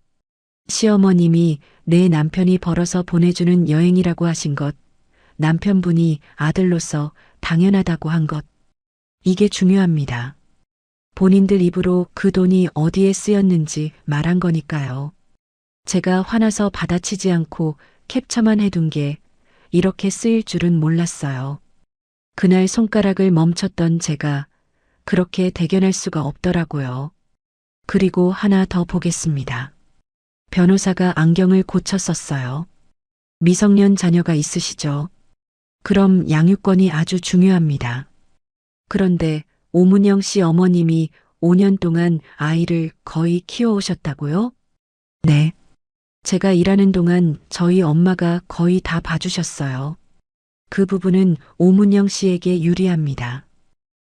Speaker 1: 시어머님이 내 남편이 벌어서 보내주는 여행이라고 하신 것, 남편분이 아들로서 당연하다고 한 것. 이게 중요합니다. 본인들 입으로 그 돈이 어디에 쓰였는지 말한 거니까요. 제가 화나서 받아치지 않고 캡처만 해둔 게 이렇게 쓰일 줄은 몰랐어요. 그날 손가락을 멈췄던 제가 그렇게 대견할 수가 없더라고요. 그리고 하나 더 보겠습니다. 변호사가 안경을 고쳐 썼어요. 미성년 자녀가 있으시죠? 그럼 양육권이 아주 중요합니다. 그런데 오문영 씨 어머님이 5년 동안 아이를 거의 키워오셨다고요? 네. 제가 일하는 동안 저희 엄마가 거의 다 봐주셨어요. 그 부분은 오문영 씨에게 유리합니다.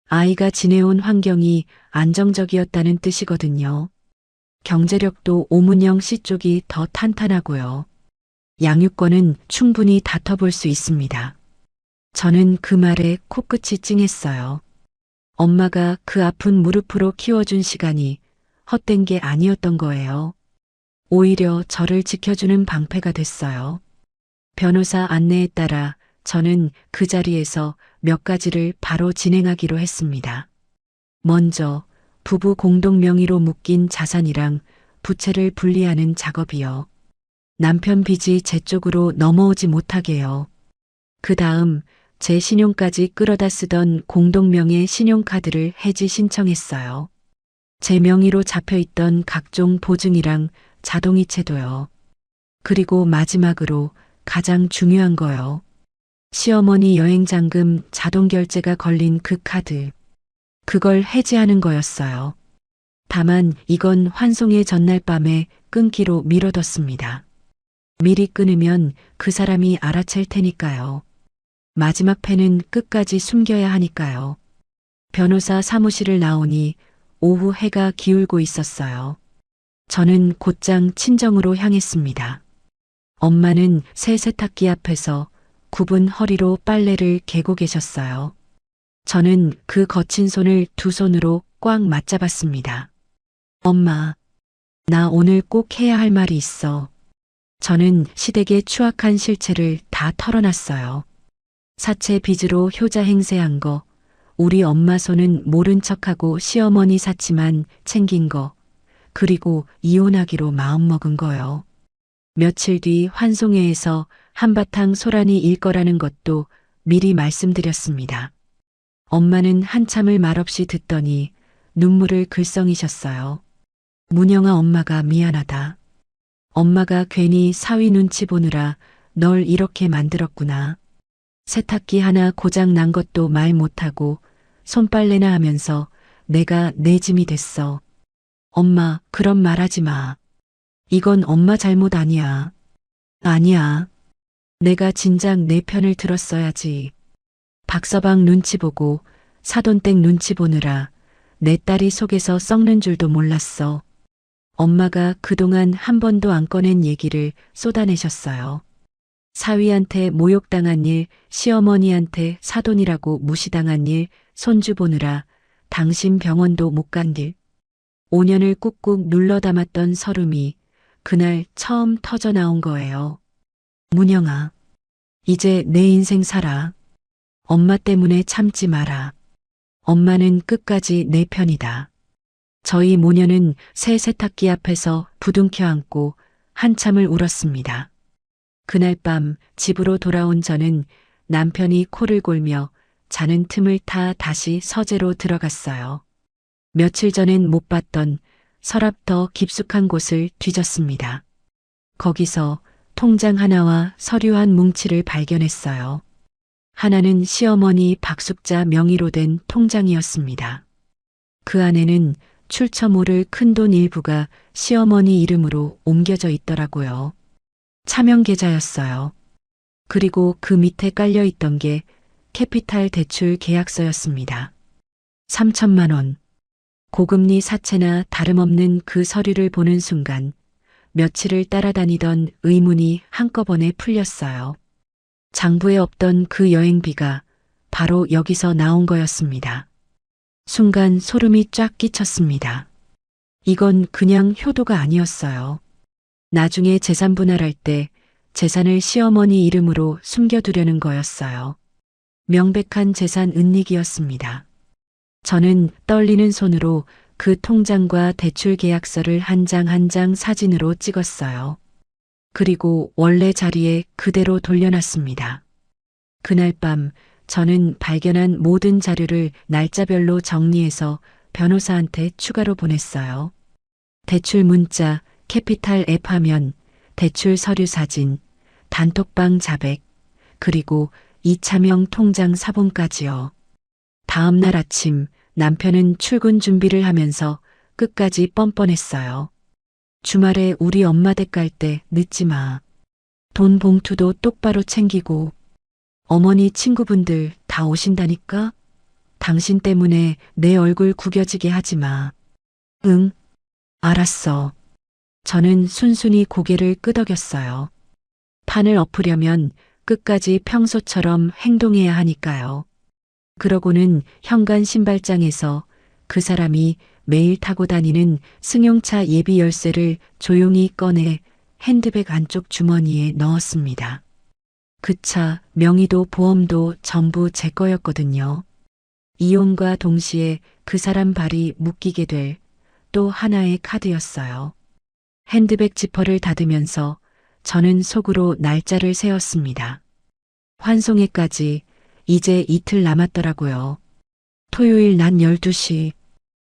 Speaker 1: 아이가 지내온 환경이 안정적이었다는 뜻이거든요. 경제력도 오문영 씨 쪽이 더 탄탄하고요. 양육권은 충분히 다퉈볼 수 있습니다. 저는 그 말에 코끝이 찡했어요. 엄마가 그 아픈 무릎으로 키워준 시간이 헛된 게 아니었던 거예요. 오히려 저를 지켜주는 방패가 됐어요. 변호사 안내에 따라 저는 그 자리에서 몇 가지를 바로 진행하기로 했습니다. 먼저 부부 공동 명의로 묶인 자산이랑 부채를 분리하는 작업이요. 남편 빚이 제 쪽으로 넘어오지 못하게요. 그 다음 제 신용까지 끌어다 쓰던 공동명의 신용카드를 해지 신청했어요. 제 명의로 잡혀있던 각종 보증이랑 자동이체도요. 그리고 마지막으로 가장 중요한 거요. 시어머니 여행장금 자동결제가 걸린 그 카드. 그걸 해지하는 거였어요. 다만 이건 환송의 전날 밤에 끊기로 미뤄뒀습니다. 미리 끊으면 그 사람이 알아챌 테니까요. 마지막 패는 끝까지 숨겨야 하니까요. 변호사 사무실을 나오니 오후 해가 기울고 있었어요. 저는 곧장 친정으로 향했습니다. 엄마는 새 세탁기 앞에서 굽은 허리로 빨래를 개고 계셨어요. 저는 그 거친 손을 두 손으로 꽉 맞잡았습니다. 엄마, 나 오늘 꼭 해야 할 말이 있어. 저는 시댁의 추악한 실체를 다 털어놨어요. 사채 빚으로 효자 행세한 거, 우리 엄마 손은 모른 척하고 시어머니 사치만 챙긴 거, 그리고 이혼하기로 마음먹은 거요. 며칠 뒤 환송회에서 한바탕 소란이 일 거라는 것도 미리 말씀드렸습니다. 엄마는 한참을 말없이 듣더니 눈물을 글썽이셨어요. 문영아, 엄마가 미안하다. 엄마가 괜히 사위 눈치 보느라 널 이렇게 만들었구나. 세탁기 하나 고장 난 것도 말 못하고 손빨래나 하면서 내가 내 짐이 됐어. 엄마, 그런 말 하지 마. 이건 엄마 잘못 아니야. 아니야. 내가 진작 내 편을 들었어야지. 박서방 눈치 보고 사돈댁 눈치 보느라 내 딸이 속에서 썩는 줄도 몰랐어. 엄마가 그동안 한 번도 안 꺼낸 얘기를 쏟아내셨어요. 사위한테 모욕당한 일, 시어머니한테 사돈이라고 무시당한 일, 손주 보느라 당신 병원도 못 간 일. 5년을 꾹꾹 눌러 담았던 서름이 그날 처음 터져 나온 거예요. 문영아, 이제 내 인생 살아. 엄마 때문에 참지 마라. 엄마는 끝까지 내 편이다. 저희 모녀는 새 세탁기 앞에서 부둥켜 안고 한참을 울었습니다. 그날 밤 집으로 돌아온 저는 남편이 코를 골며 자는 틈을 타 다시 서재로 들어갔어요. 며칠 전엔 못 봤던 서랍 더 깊숙한 곳을 뒤졌습니다. 거기서 통장 하나와 서류 한 뭉치를 발견했어요. 하나는 시어머니 박숙자 명의로 된 통장이었습니다. 그 안에는 출처 모를 큰돈 일부가 시어머니 이름으로 옮겨져 있더라고요. 차명 계좌였어요. 그리고 그 밑에 깔려 있던 게 캐피탈 대출 계약서였습니다. 3천만 원. 고금리 사채나 다름없는 그 서류를 보는 순간 며칠을 따라다니던 의문이 한꺼번에 풀렸어요. 장부에 없던 그 여행비가 바로 여기서 나온 거였습니다. 순간 소름이 쫙 끼쳤습니다. 이건 그냥 효도가 아니었어요. 나중에 재산 분할할 때 재산을 시어머니 이름으로 숨겨두려는 거였어요. 명백한 재산 은닉이었습니다. 저는 떨리는 손으로 그 통장과 대출 계약서를 한 장 한 장 사진으로 찍었어요. 그리고 원래 자리에 그대로 돌려놨습니다. 그날 밤 저는 발견한 모든 자료를 날짜별로 정리해서 변호사한테 추가로 보냈어요. 대출 문자, 캐피탈 앱 화면, 대출 서류 사진, 단톡방 자백, 그리고 이차명 통장 사본까지요. 다음 날 아침 남편은 출근 준비를 하면서 끝까지 뻔뻔했어요. 주말에 우리 엄마 댁 갈 때 늦지 마. 돈 봉투도 똑바로 챙기고 어머니 친구분들 다 오신다니까? 당신 때문에 내 얼굴 구겨지게 하지 마. 응, 알았어. 저는 순순히 고개를 끄덕였어요. 판을 엎으려면 끝까지 평소처럼 행동해야 하니까요. 그러고는 현관 신발장에서 그 사람이 매일 타고 다니는 승용차 예비 열쇠를 조용히 꺼내 핸드백 안쪽 주머니에 넣었습니다. 그 차 명의도 보험도 전부 제 거였거든요. 이혼과 동시에 그 사람 발이 묶이게 될 또 하나의 카드였어요. 핸드백 지퍼를 닫으면서 저는 속으로 날짜를 세웠습니다. 환송회까지 이제 이틀 남았더라고요. 토요일 낮 12시.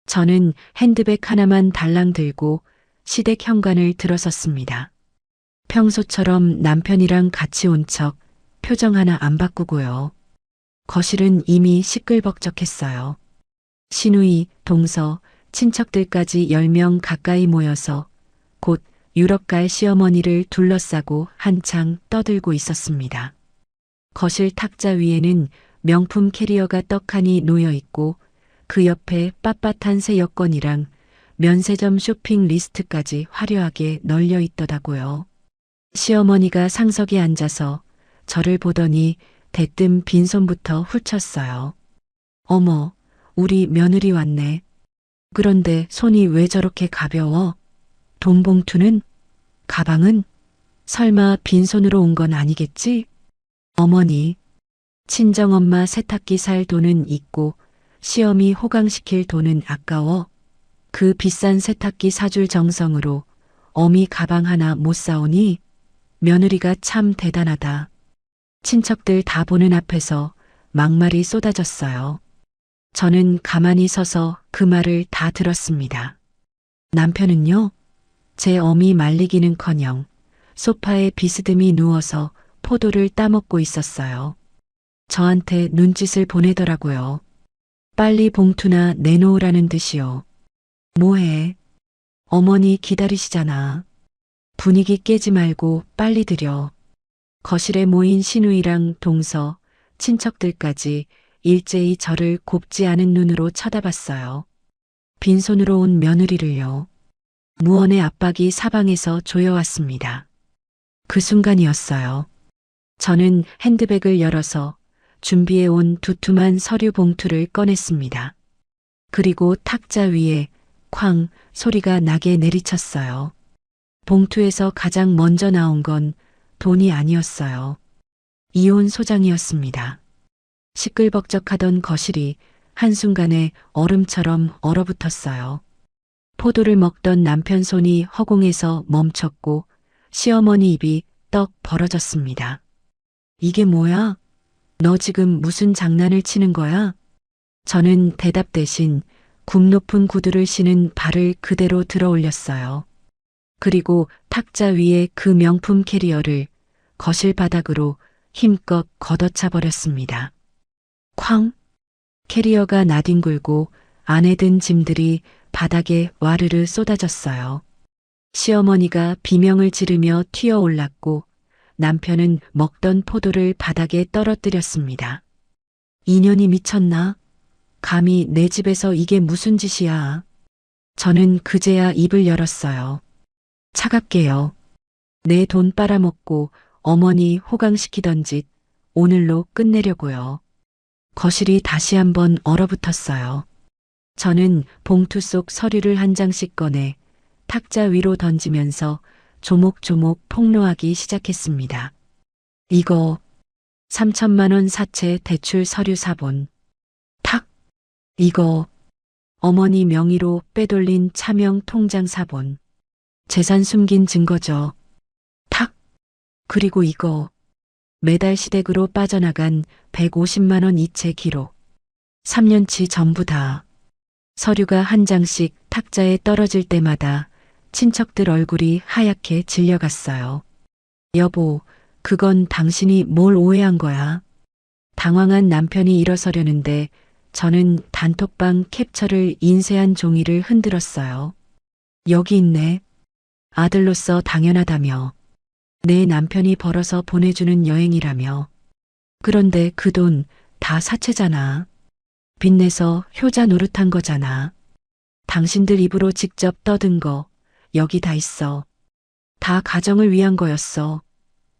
Speaker 1: 저는 핸드백 하나만 달랑 들고 시댁 현관을 들어섰습니다. 평소처럼 남편이랑 같이 온 척 표정 하나 안 바꾸고요. 거실은 이미 시끌벅적했어요. 시누이, 동서, 친척들까지 10명 가까이 모여서 곧 유럽 갈 시어머니를 둘러싸고 한창 떠들고 있었습니다. 거실 탁자 위에는 명품 캐리어가 떡하니 놓여 있고 그 옆에 빳빳한 새 여권이랑 면세점 쇼핑 리스트까지 화려하게 널려 있더라고요. 시어머니가 상석에 앉아서 저를 보더니 대뜸 빈손부터 훌쳤어요. 어머, 우리 며느리 왔네. 그런데 손이 왜 저렇게 가벼워? 돈 봉투는? 가방은? 설마 빈손으로 온 건 아니겠지? 어머니, 친정엄마 세탁기 살 돈은 있고 시어미 호강시킬 돈은 아까워. 그 비싼 세탁기 사줄 정성으로 어미 가방 하나 못 사오니 며느리가 참 대단하다. 친척들 다 보는 앞에서 막말이 쏟아졌어요. 저는 가만히 서서 그 말을 다 들었습니다. 남편은요? 제 어미 말리기는커녕 소파에 비스듬히 누워서 포도를 따먹고 있었어요. 저한테 눈짓을 보내더라고요. 빨리 봉투나 내놓으라는 듯이요. 뭐해? 어머니 기다리시잖아. 분위기 깨지 말고 빨리 드려. 거실에 모인 시누이랑 동서, 친척들까지 일제히 저를 곱지 않은 눈으로 쳐다봤어요. 빈손으로 온 며느리를요. 무언의 압박이 사방에서 조여왔습니다. 그 순간이었어요. 저는 핸드백을 열어서 준비해온 두툼한 서류 봉투를 꺼냈습니다. 그리고 탁자 위에 쾅 소리가 나게 내리쳤어요. 봉투에서 가장 먼저 나온 건 돈이 아니었어요. 이혼 소장이었습니다. 시끌벅적하던 거실이 한순간에 얼음처럼 얼어붙었어요. 포도를 먹던 남편 손이 허공에서 멈췄고 시어머니 입이 떡 벌어졌습니다. 이게 뭐야? 너 지금 무슨 장난을 치는 거야? 저는 대답 대신 굽 높은 구두를 신은 발을 그대로 들어 올렸어요. 그리고 탁자 위에 그 명품 캐리어를 거실 바닥으로 힘껏 걷어차 버렸습니다. 쾅! 캐리어가 나뒹굴고 안에 든 짐들이 바닥에 와르르 쏟아졌어요. 시어머니가 비명을 지르며 튀어 올랐고 남편은 먹던 포도를 바닥에 떨어뜨렸습니다. 인연이 미쳤나? 감히 내 집에서 이게 무슨 짓이야? 저는 그제야 입을 열었어요. 차갑게요. 내 돈 빨아먹고 어머니 호강시키던 짓 오늘로 끝내려고요. 거실이 다시 한번 얼어붙었어요. 저는 봉투 속 서류를 한 장씩 꺼내 탁자 위로 던지면서 조목조목 폭로하기 시작했습니다. 이거 3천만 원 사채 대출 서류 사본. 탁! 이거 어머니 명의로 빼돌린 차명 통장 사본. 재산 숨긴 증거죠. 탁! 그리고 이거 매달 시댁으로 빠져나간 150만 원 이체 기록. 3년치 전부 다. 서류가 한 장씩 탁자에 떨어질 때마다 친척들 얼굴이 하얗게 질려갔어요. 여보, 그건 당신이 뭘 오해한 거야? 당황한 남편이 일어서려는데 저는 단톡방 캡처를 인쇄한 종이를 흔들었어요. 여기 있네. 아들로서 당연하다며. 내 남편이 벌어서 보내주는 여행이라며. 그런데 그 돈 다 사채잖아. 빚내서 효자 노릇한 거잖아. 당신들 입으로 직접 떠든 거 여기 다 있어. 다 가정을 위한 거였어.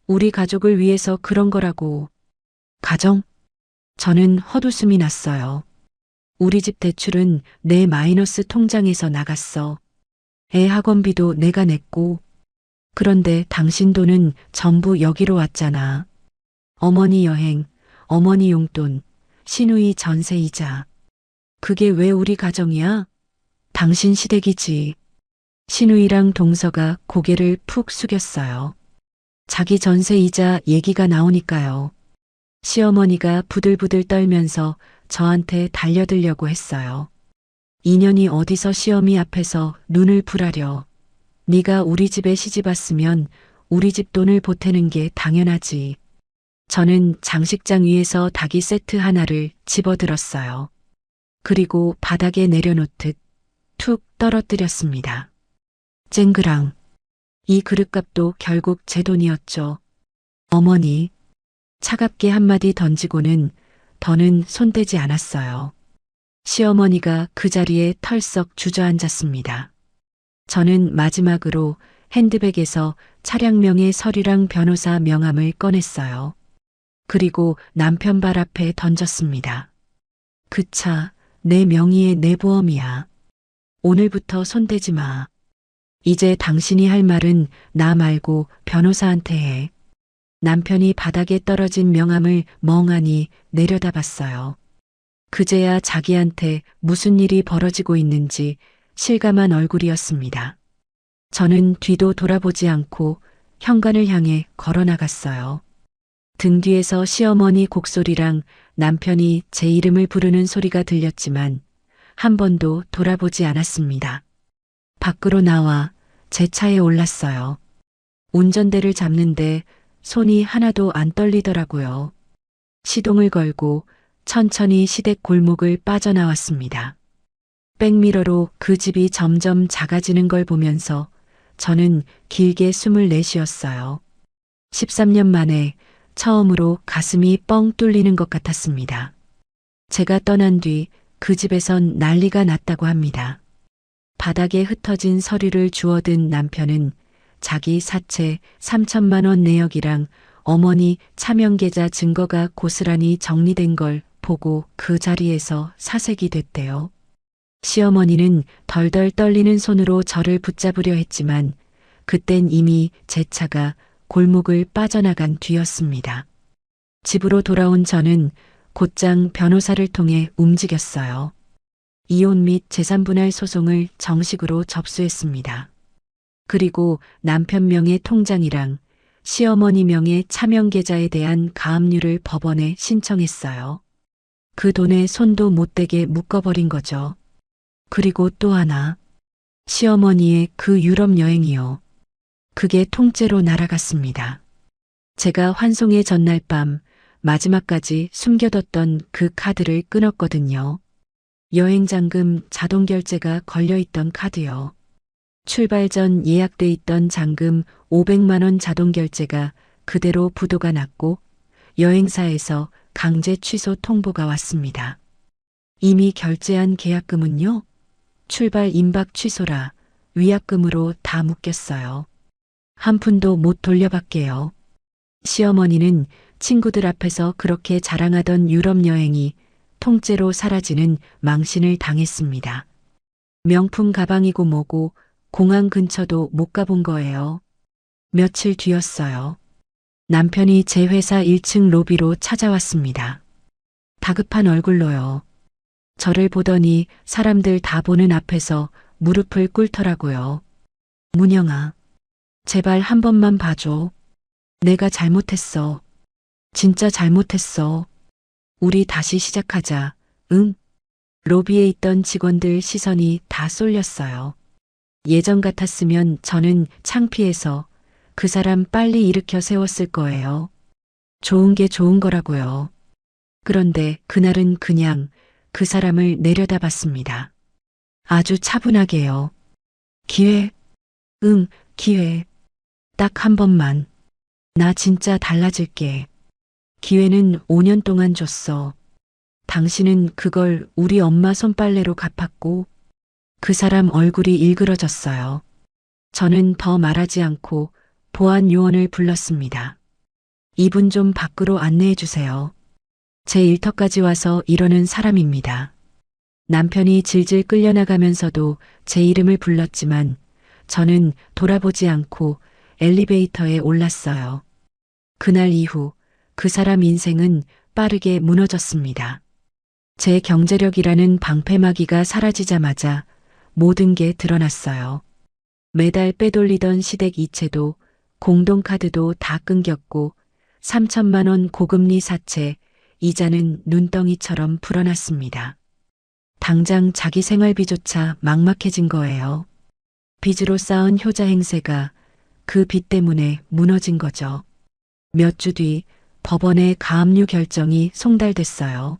Speaker 1: 우리 가족을 위해서 그런 거라고. 가정? 저는 헛웃음이 났어요. 우리 집 대출은 내 마이너스 통장에서 나갔어. 애 학원비도 내가 냈고. 그런데 당신 돈은 전부 여기로 왔잖아. 어머니 여행, 어머니 용돈, 시누이 전세이자. 그게 왜 우리 가정이야? 당신 시댁이지. 시누이랑 동서가 고개를 푹 숙였어요. 자기 전세이자 얘기가 나오니까요. 시어머니가 부들부들 떨면서 저한테 달려들려고 했어요. 인연이 어디서 시어미 앞에서 눈을 불하려. 네가 우리 집에 시집 왔으면 우리 집 돈을 보태는 게 당연하지. 저는 장식장 위에서 닭이 세트 하나를 집어들었어요. 그리고 바닥에 내려놓듯 툭 떨어뜨렸습니다. 쨍그랑. 이 그릇값도 결국 제 돈이었죠. 어머니. 차갑게 한마디 던지고는 더는 손대지 않았어요. 시어머니가 그 자리에 털썩 주저앉았습니다. 저는 마지막으로 핸드백에서 차량명의 서류랑 변호사 명함을 꺼냈어요. 그리고 남편 발 앞에 던졌습니다. 그 차, 내 명의의 내 보험이야. 오늘부터 손대지 마. 이제 당신이 할 말은 나 말고 변호사한테 해. 남편이 바닥에 떨어진 명함을 멍하니 내려다봤어요. 그제야 자기한테 무슨 일이 벌어지고 있는지 실감한 얼굴이었습니다. 저는 뒤도 돌아보지 않고 현관을 향해 걸어 나갔어요. 등 뒤에서 시어머니 곡소리랑 남편이 제 이름을 부르는 소리가 들렸지만 한 번도 돌아보지 않았습니다. 밖으로 나와 제 차에 올랐어요. 운전대를 잡는데 손이 하나도 안 떨리더라고요. 시동을 걸고 천천히 시댁 골목을 빠져나왔습니다. 백미러로 그 집이 점점 작아지는 걸 보면서 저는 길게 숨을 내쉬었어요. 13년 만에 처음으로 가슴이 뻥 뚫리는 것 같았습니다. 제가 떠난 뒤 그 집에선 난리가 났다고 합니다. 바닥에 흩어진 서류를 주워든 남편은 자기 사채 3천만 원 내역이랑 어머니 차명계좌 증거가 고스란히 정리된 걸 보고 그 자리에서 사색이 됐대요. 시어머니는 덜덜 떨리는 손으로 저를 붙잡으려 했지만 그땐 이미 제 차가 골목을 빠져나간 뒤였습니다. 집으로 돌아온 저는 곧장 변호사를 통해 움직였어요. 이혼 및 재산분할 소송을 정식으로 접수했습니다. 그리고 남편 명의 통장이랑 시어머니 명의 차명계좌에 대한 가압류를 법원에 신청했어요. 그 돈에 손도 못 대게 묶어버린 거죠. 그리고 또 하나, 시어머니의 그 유럽 여행이요. 그게 통째로 날아갔습니다. 제가 환송의 전날 밤 마지막까지 숨겨뒀던 그 카드를 끊었거든요. 여행장금 자동결제가 걸려있던 카드요. 출발 전 예약돼 있던 장금 500만 원 자동결제가 그대로 부도가 났고 여행사에서 강제 취소 통보가 왔습니다. 이미 결제한 계약금은요? 출발 임박 취소라 위약금으로 다 묶였어요. 한 푼도 못 돌려받게요. 시어머니는 친구들 앞에서 그렇게 자랑하던 유럽 여행이 통째로 사라지는 망신을 당했습니다. 명품 가방이고 뭐고 공항 근처도 못 가본 거예요. 며칠 뒤였어요. 남편이 제 회사 1층 로비로 찾아왔습니다. 다급한 얼굴로요. 저를 보더니 사람들 다 보는 앞에서 무릎을 꿇더라고요. 문영아, 제발 한 번만 봐줘. 내가 잘못했어. 진짜 잘못했어. 우리 다시 시작하자. 응? 로비에 있던 직원들 시선이 다 쏠렸어요. 예전 같았으면 저는 창피해서 그 사람 빨리 일으켜 세웠을 거예요. 좋은 게 좋은 거라고요. 그런데 그날은 그냥 그 사람을 내려다봤습니다. 아주 차분하게요. 기회? 응, 기회. 딱 한 번만. 나 진짜 달라질게. 기회는 5년 동안 줬어. 당신은 그걸 우리 엄마 손빨래로 갚았고 그 사람 얼굴이 일그러졌어요. 저는 더 말하지 않고 보안 요원을 불렀습니다. 이분 좀 밖으로 안내해 주세요. 제 일터까지 와서 이러는 사람입니다. 남편이 질질 끌려나가면서도 제 이름을 불렀지만 저는 돌아보지 않고 엘리베이터에 올랐어요. 그날 이후 그 사람 인생은 빠르게 무너졌습니다. 제 경제력이라는 방패막이가 사라지자마자 모든 게 드러났어요. 매달 빼돌리던 시댁 이체도 공동카드도 다 끊겼고 3천만 원 고금리 사채, 이자는 눈덩이처럼 불어났습니다. 당장 자기 생활비조차 막막해진 거예요. 빚으로 쌓은 효자 행세가 그 빚 때문에 무너진 거죠. 몇 주 뒤 법원의 가압류 결정이 송달됐어요.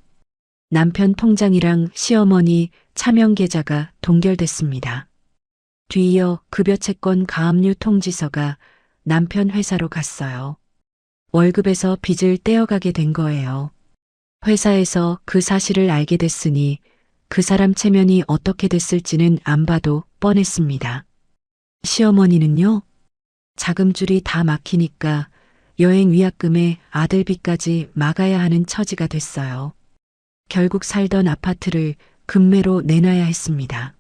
Speaker 1: 남편 통장이랑 시어머니 차명계좌가 동결됐습니다. 뒤이어 급여채권 가압류 통지서가 남편 회사로 갔어요. 월급에서 빚을 떼어가게 된 거예요. 회사에서 그 사실을 알게 됐으니 그 사람 체면이 어떻게 됐을지는 안 봐도 뻔했습니다. 시어머니는요? 자금줄이 다 막히니까 여행 위약금에 아들비까지 막아야 하는 처지가 됐어요. 결국 살던 아파트를 급매로 내놔야 했습니다.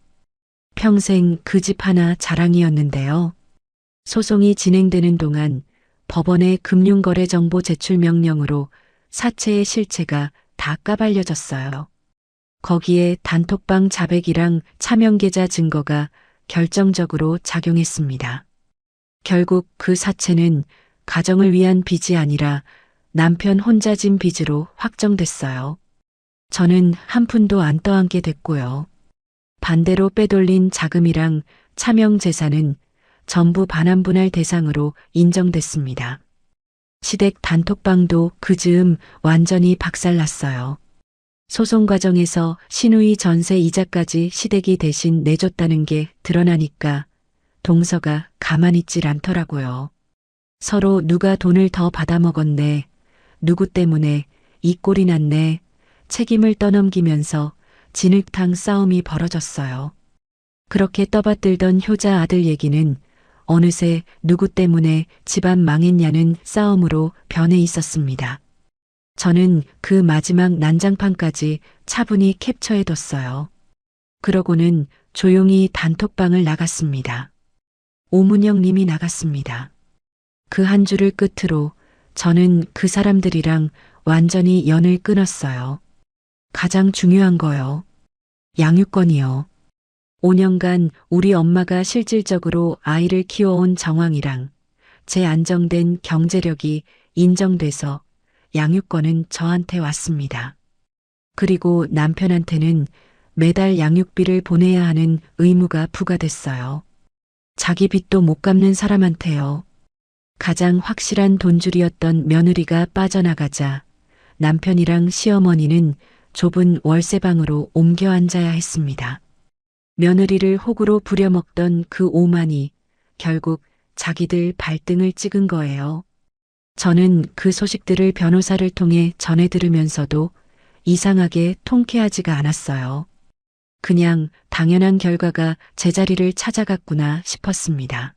Speaker 1: 평생 그 집 하나 자랑이었는데요. 소송이 진행되는 동안 법원의 금융거래정보 제출 명령으로 사채의 실체가 다 까발려졌어요. 거기에 단톡방 자백이랑 차명계좌 증거가 결정적으로 작용했습니다. 결국 그 사채는 가정을 위한 빚이 아니라 남편 혼자 진 빚으로 확정됐어요. 저는 한 푼도 안 떠안게 됐고요. 반대로 빼돌린 자금이랑 차명 재산은 전부 반환분할 대상으로 인정됐습니다. 시댁 단톡방도 그 즈음 완전히 박살났어요. 소송 과정에서 신우이 전세 이자까지 시댁이 대신 내줬다는 게 드러나니까 동서가 가만히 있질 않더라고요. 서로 누가 돈을 더 받아먹었네, 누구 때문에 이 꼴이 났네, 책임을 떠넘기면서 진흙탕 싸움이 벌어졌어요. 그렇게 떠받들던 효자 아들 얘기는 어느새 누구 때문에 집안 망했냐는 싸움으로 변해 있었습니다. 저는 그 마지막 난장판까지 차분히 캡처해뒀어요. 그러고는 조용히 단톡방을 나갔습니다. 오문영 님이 나갔습니다. 그 한 줄을 끝으로 저는 그 사람들이랑 완전히 연을 끊었어요. 가장 중요한 거요. 양육권이요. 5년간 우리 엄마가 실질적으로 아이를 키워온 정황이랑 제 안정된 경제력이 인정돼서 양육권은 저한테 왔습니다. 그리고 남편한테는 매달 양육비를 보내야 하는 의무가 부과됐어요. 자기 빚도 못 갚는 사람한테요. 가장 확실한 돈줄이었던 며느리가 빠져나가자 남편이랑 시어머니는 좁은 월세방으로 옮겨 앉아야 했습니다. 며느리를 호구로 부려먹던 그 오만이 결국 자기들 발등을 찍은 거예요. 저는 그 소식들을 변호사를 통해 전해 들으면서도 이상하게 통쾌하지가 않았어요. 그냥 당연한 결과가 제자리를 찾아갔구나 싶었습니다.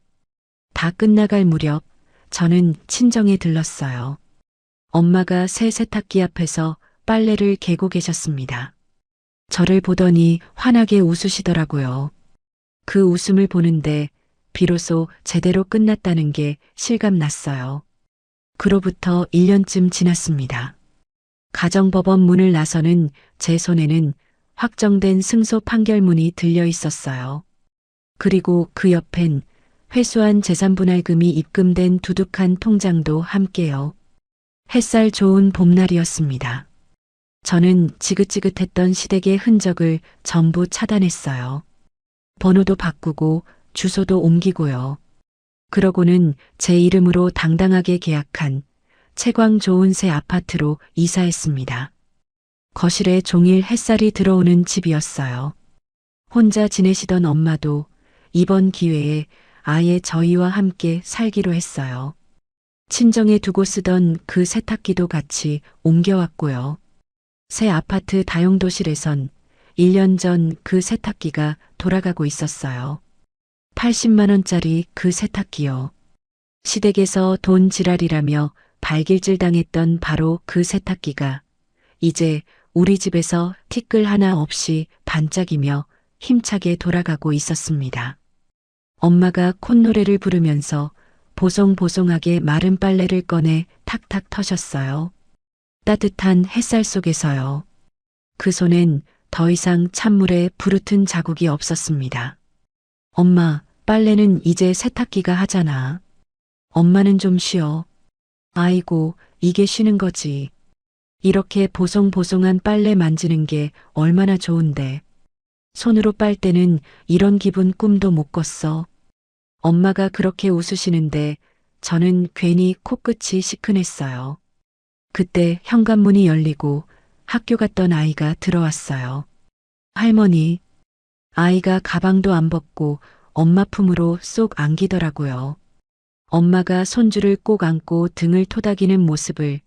Speaker 1: 다 끝나갈 무렵 저는 친정에 들렀어요. 엄마가 새 세탁기 앞에서 빨래를 개고 계셨습니다. 저를 보더니 환하게 웃으시더라고요. 그 웃음을 보는데 비로소 제대로 끝났다는 게 실감났어요. 그로부터 1년쯤 지났습니다. 가정법원 문을 나서는 제 손에는 확정된 승소 판결문이 들려 있었어요. 그리고 그 옆엔 회수한 재산분할금이 입금된 두둑한 통장도 함께요. 햇살 좋은 봄날이었습니다. 저는 지긋지긋했던 시댁의 흔적을 전부 차단했어요. 번호도 바꾸고 주소도 옮기고요. 그러고는 제 이름으로 당당하게 계약한 채광 좋은 새 아파트로 이사했습니다. 거실에 종일 햇살이 들어오는 집이었어요. 혼자 지내시던 엄마도 이번 기회에 아예 저희와 함께 살기로 했어요. 친정에 두고 쓰던 그 세탁기도 같이 옮겨왔고요. 새 아파트 다용도실에선 1년 전 그 세탁기가 돌아가고 있었어요. 80만 원짜리 그 세탁기요. 시댁에서 돈 지랄이라며 발길질 당했던 바로 그 세탁기가 이제 우리 집에서 티끌 하나 없이 반짝이며 힘차게 돌아가고 있었습니다. 엄마가 콧노래를 부르면서 보송보송하게 마른 빨래를 꺼내 탁탁 터셨어요. 따뜻한 햇살 속에서요. 그 손엔 더 이상 찬물에 부르튼 자국이 없었습니다. 엄마, 빨래는 이제 세탁기가 하잖아. 엄마는 좀 쉬어. 아이고, 이게 쉬는 거지. 이렇게 보송보송한 빨래 만지는 게 얼마나 좋은데. 손으로 빨 때는 이런 기분 꿈도 못 꿨어. 엄마가 그렇게 웃으시는데 저는 괜히 코끝이 시큰했어요. 그때 현관문이 열리고 학교 갔던 아이가 들어왔어요. 할머니, 아이가 가방도 안 벗고 엄마 품으로 쏙 안기더라고요. 엄마가 손주를 꼭 안고 등을 토닥이는 모습을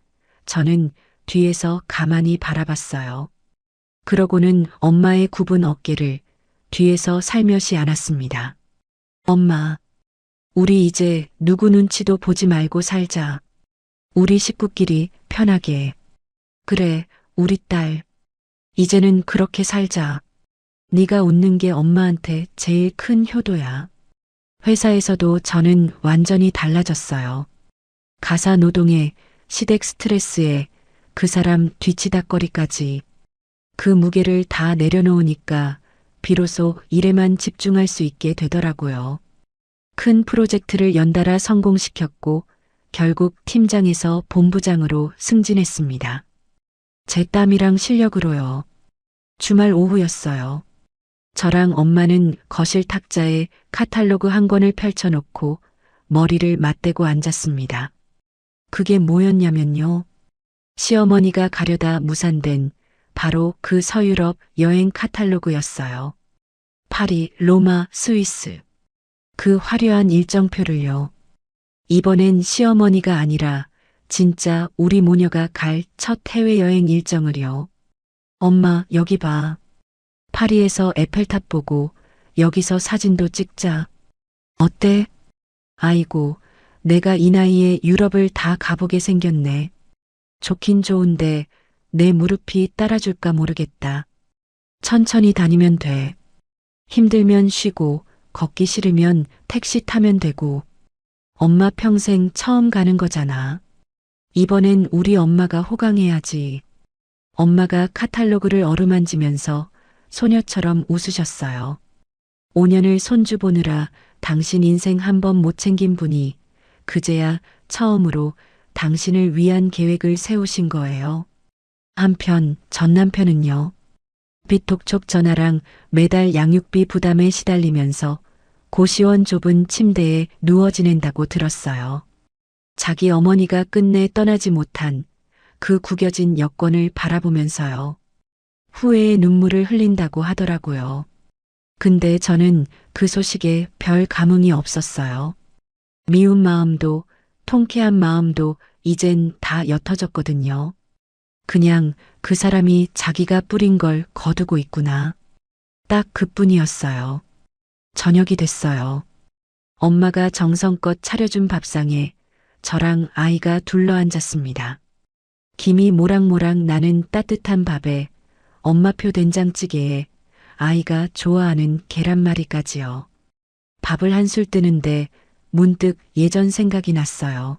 Speaker 1: 저는 뒤에서 가만히 바라봤어요. 그러고는 엄마의 굽은 어깨를 뒤에서 살며시 안았습니다. 엄마, 우리 이제 누구 눈치도 보지 말고 살자. 우리 식구끼리 편하게. 그래, 우리 딸. 이제는 그렇게 살자. 네가 웃는 게 엄마한테 제일 큰 효도야. 회사에서도 저는 완전히 달라졌어요. 가사 노동에, 시댁 스트레스에, 그 사람 뒤치다꺼리까지 그 무게를 다 내려놓으니까 비로소 일에만 집중할 수 있게 되더라고요. 큰 프로젝트를 연달아 성공시켰고 결국 팀장에서 본부장으로 승진했습니다. 제 땀이랑 실력으로요. 주말 오후였어요. 저랑 엄마는 거실 탁자에 카탈로그 한 권을 펼쳐놓고 머리를 맞대고 앉았습니다. 그게 뭐였냐면요. 시어머니가 가려다 무산된 바로 그 서유럽 여행 카탈로그였어요. 파리, 로마, 스위스. 그 화려한 일정표를요. 이번엔 시어머니가 아니라 진짜 우리 모녀가 갈 첫 해외여행 일정을요. 엄마, 여기 봐. 파리에서 에펠탑 보고 여기서 사진도 찍자. 어때? 아이고, 내가 이 나이에 유럽을 다 가보게 생겼네. 좋긴 좋은데 내 무릎이 따라줄까 모르겠다. 천천히 다니면 돼. 힘들면 쉬고 걷기 싫으면 택시 타면 되고. 엄마 평생 처음 가는 거잖아. 이번엔 우리 엄마가 호강해야지. 엄마가 카탈로그를 어루만지면서 소녀처럼 웃으셨어요. 5년을 손주 보느라 당신 인생 한 번 못 챙긴 분이 그제야 처음으로 당신을 위한 계획을 세우신 거예요. 한편 전 남편은요. 빚독촉 전화랑 매달 양육비 부담에 시달리면서 고시원 좁은 침대에 누워 지낸다고 들었어요. 자기 어머니가 끝내 떠나지 못한 그 구겨진 여권을 바라보면서요. 후회의 눈물을 흘린다고 하더라고요. 근데 저는 그 소식에 별 감흥이 없었어요. 미운 마음도 통쾌한 마음도 이젠 다 옅어졌거든요. 그냥 그 사람이 자기가 뿌린 걸 거두고 있구나. 딱 그뿐이었어요. 저녁이 됐어요. 엄마가 정성껏 차려준 밥상에 저랑 아이가 둘러앉았습니다. 김이 모락모락 나는 따뜻한 밥에 엄마표 된장찌개에 아이가 좋아하는 계란말이까지요. 밥을 한술 뜨는데 문득 예전 생각이 났어요.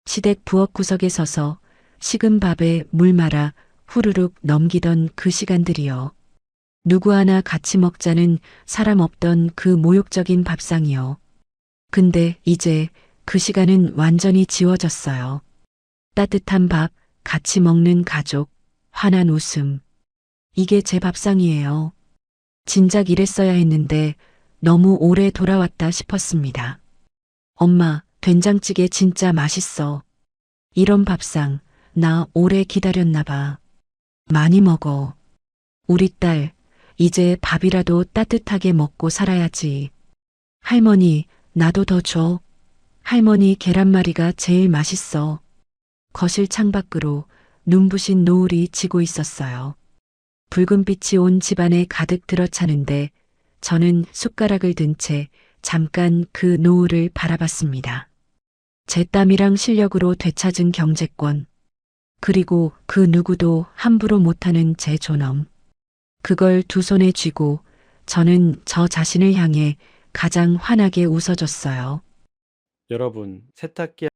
Speaker 1: 시댁 부엌 구석에 서서 식은 밥에 물 말아 후루룩 넘기던 그 시간들이요. 누구 하나 같이 먹자는 사람 없던 그 모욕적인 밥상이요. 근데 이제 그 시간은 완전히 지워졌어요. 따뜻한 밥, 같이 먹는 가족, 환한 웃음. 이게 제 밥상이에요. 진작 이랬어야 했는데 너무 오래 돌아왔다 싶었습니다. 엄마, 된장찌개 진짜 맛있어. 이런 밥상, 나 오래 기다렸나 봐. 많이 먹어. 우리 딸, 이제 밥이라도 따뜻하게 먹고 살아야지. 할머니, 나도 더 줘. 할머니 계란말이가 제일 맛있어. 거실 창밖으로 눈부신 노을이 지고 있었어요. 붉은 빛이 온 집안에 가득 들어차는데 저는 숟가락을 든 채 잠깐 그 노을을 바라봤습니다. 제 땀이랑 실력으로 되찾은 경제권. 그리고 그 누구도 함부로 못하는 제 존엄. 그걸 두 손에 쥐고 저는 저 자신을 향해 가장 환하게 웃어줬어요.
Speaker 2: 여러분, 세탁기